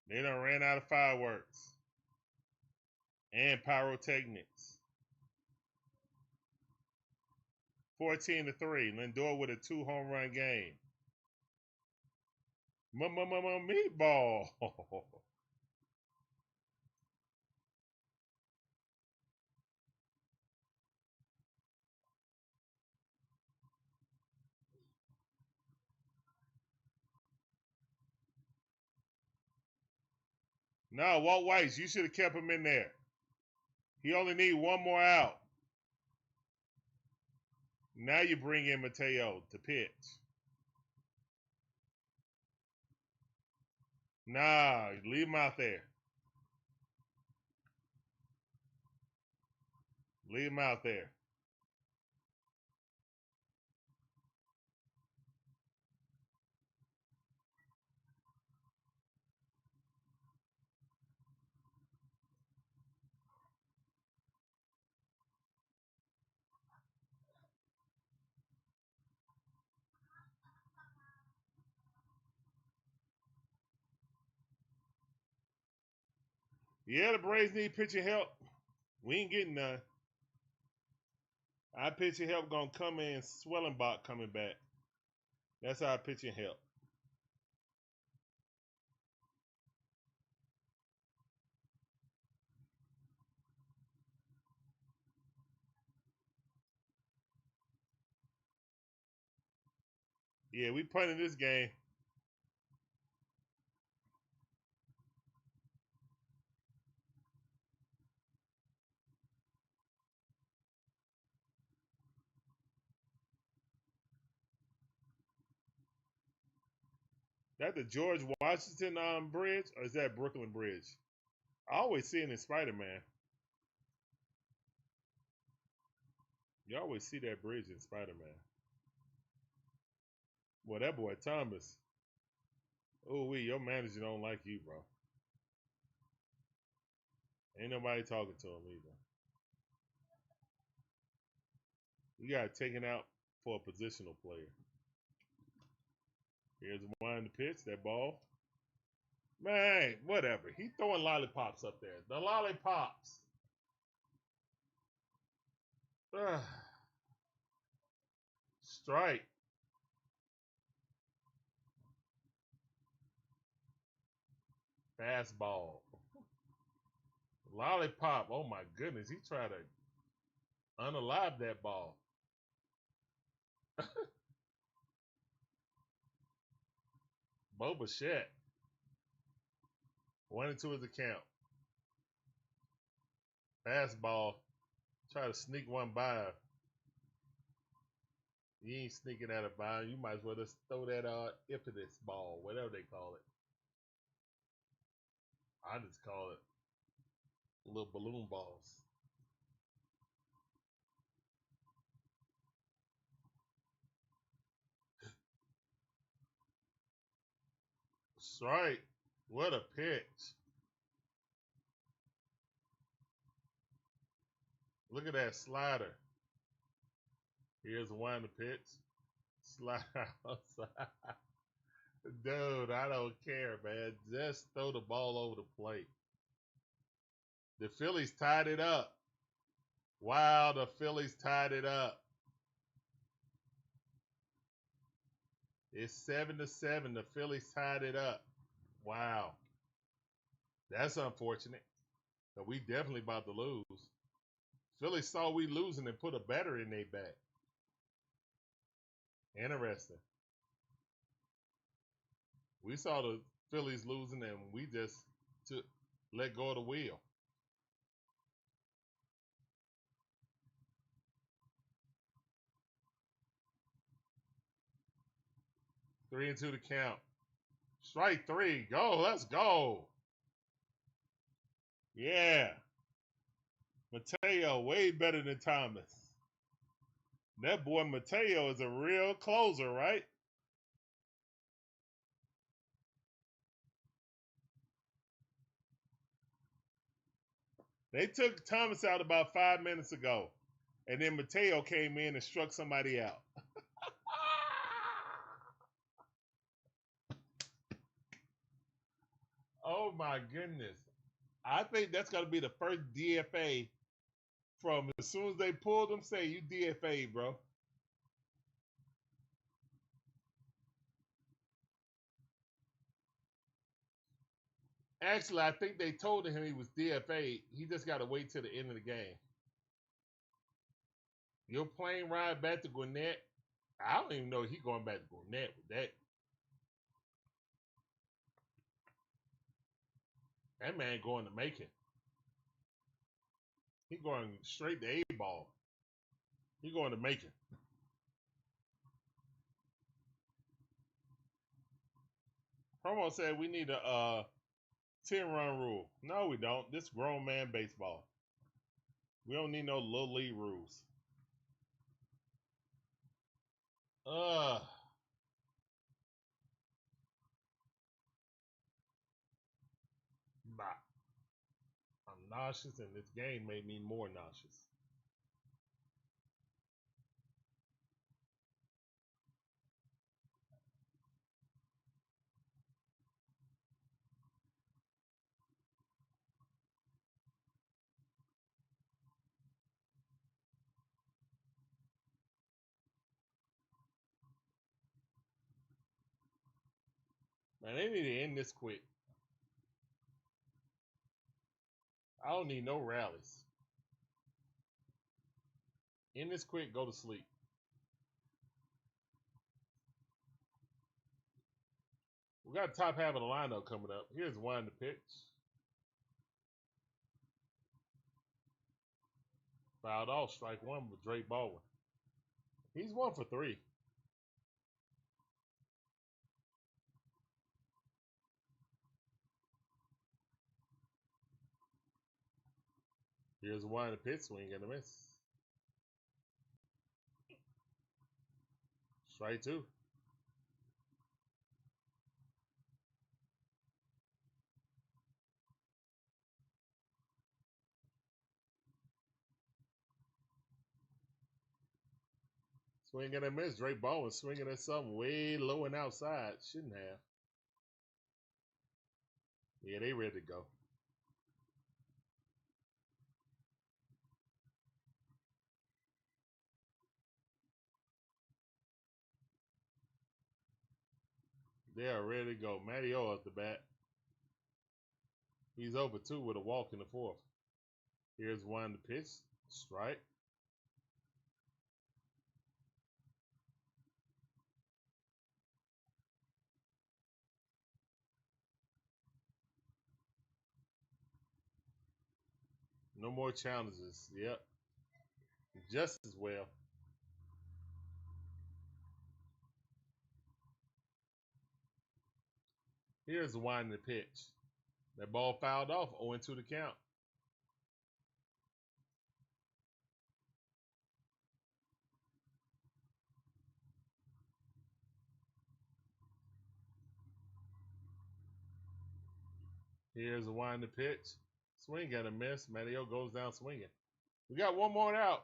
They done ran out of fireworks and pyrotechnics. 14-3. Lindor with a 2 home run game. Meatball. No, Walt Weiss, you should have kept him in there. He only need one more out. Now you bring in Mateo to pitch. Nah, leave him out there. Leave him out there. Yeah, the Braves need pitching help. We ain't getting none. Our pitching help gonna come in. Swellenbach coming back. That's our pitching help. Yeah, we punting this game. That the George Washington bridge, or is that Brooklyn Bridge? I always see it in Spider-Man. You always see that bridge in Spider-Man. Well, that boy Thomas. Oh, your manager don't like you, bro. Ain't nobody talking to him either. You got taken out for a positional player. Here's one to pitch, that ball. Man, whatever. He throwing lollipops up there. The lollipops. Strike. Fastball. Lollipop. Oh my goodness. He tried to unalive that ball. Boba Shet. 1-2 is the count. Fastball. Try to sneak one by. You ain't sneaking at a by. You might as well just throw that impetus ball, whatever they call it. I just call it little balloon balls. Strike. What a pitch. Look at that slider. Here's one to pitch. Slide outside. Dude, I don't care, man. Just throw the ball over the plate. The Phillies tied it up. Wow, the Phillies tied it up. It's 7-7. The Phillies tied it up. Wow. That's unfortunate. But we definitely about to lose. Phillies saw we losing and put a batter in their back. Interesting. We saw the Phillies losing and we just let go of the wheel. Three and two to count. Strike three. Go. Let's go. Yeah. Mateo, way better than Thomas. That boy Mateo is a real closer, right? They took Thomas out about 5 minutes ago. And then Mateo came in and struck somebody out. Oh my goodness. I think that's going to be the first DFA from as soon as they pulled him, say, you DFA, bro. Actually, I think they told him he was DFA. He just got to wait till the end of the game. Your plane ride back to Gwinnett, I don't even know he going back to Gwinnett with that. That man going to Macon. He going straight to A-ball. He going to Macon. Promo said we need a 10-run rule. No, we don't. This grown man baseball. We don't need no little league rules. I'm nauseous, and this game made me more nauseous. Man, they need to end this quick. I don't need no rallies. End this quick, go to sleep. We got the top half of the lineup coming up. Here's one to pitch. Fouled off, strike one with Drake Baldwin. He's 1 for 3. Here's one to pitch, swing and a miss. Strike 2. Swing and a miss. Drake Baldwin swinging at something way low and outside. Shouldn't have. Yeah, they ready to go. They are ready to go. Matty O at the bat. He's over 2 with a walk in the 4th. Here's one to pitch. Strike. No more challenges. Yep. Just as well. Here's the one to pitch. That ball fouled off. 0-2 the count. Here's the one to pitch. Swing and a miss. Matty O goes down swinging. We got one more out.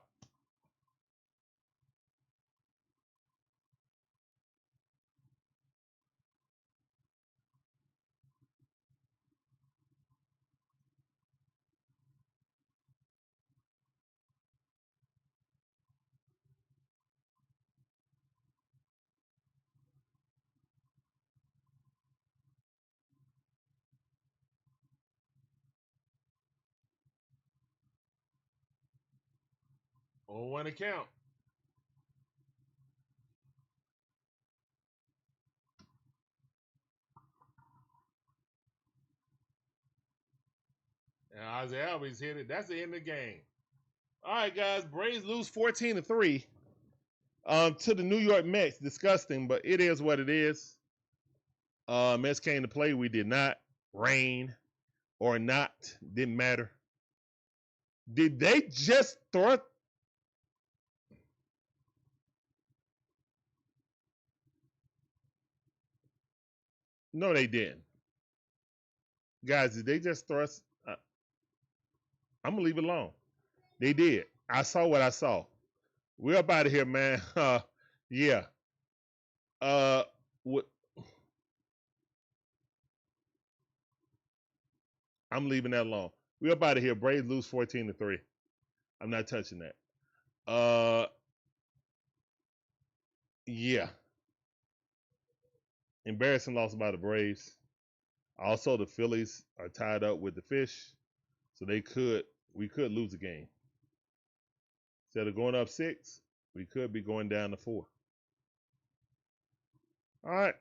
On 1 account. And Isaiah Albies hit it. That's the end of the game. All right, guys. Braves lose 14-3 to the New York Mets. Disgusting, but it is what it is. Mets came to play. We did not. Rain or not. Didn't matter. Did they just throw? No, they didn't. Guys, did they just throw us? I'm going to leave it alone. They did. I saw what I saw. We're up out of here, man. Yeah. What? I'm leaving that alone. We're up out of here. Braves lose 14-3. I'm not touching that. Yeah. Embarrassing loss by the Braves. Also, the Phillies are tied up with the Fish, so we could lose a game. Instead of going up 6, we could be going down to 4. All right.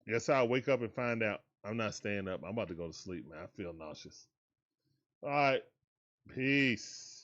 Guess I'll wake up and find out. I'm not staying up. I'm about to go to sleep, man. I feel nauseous. All right. Peace.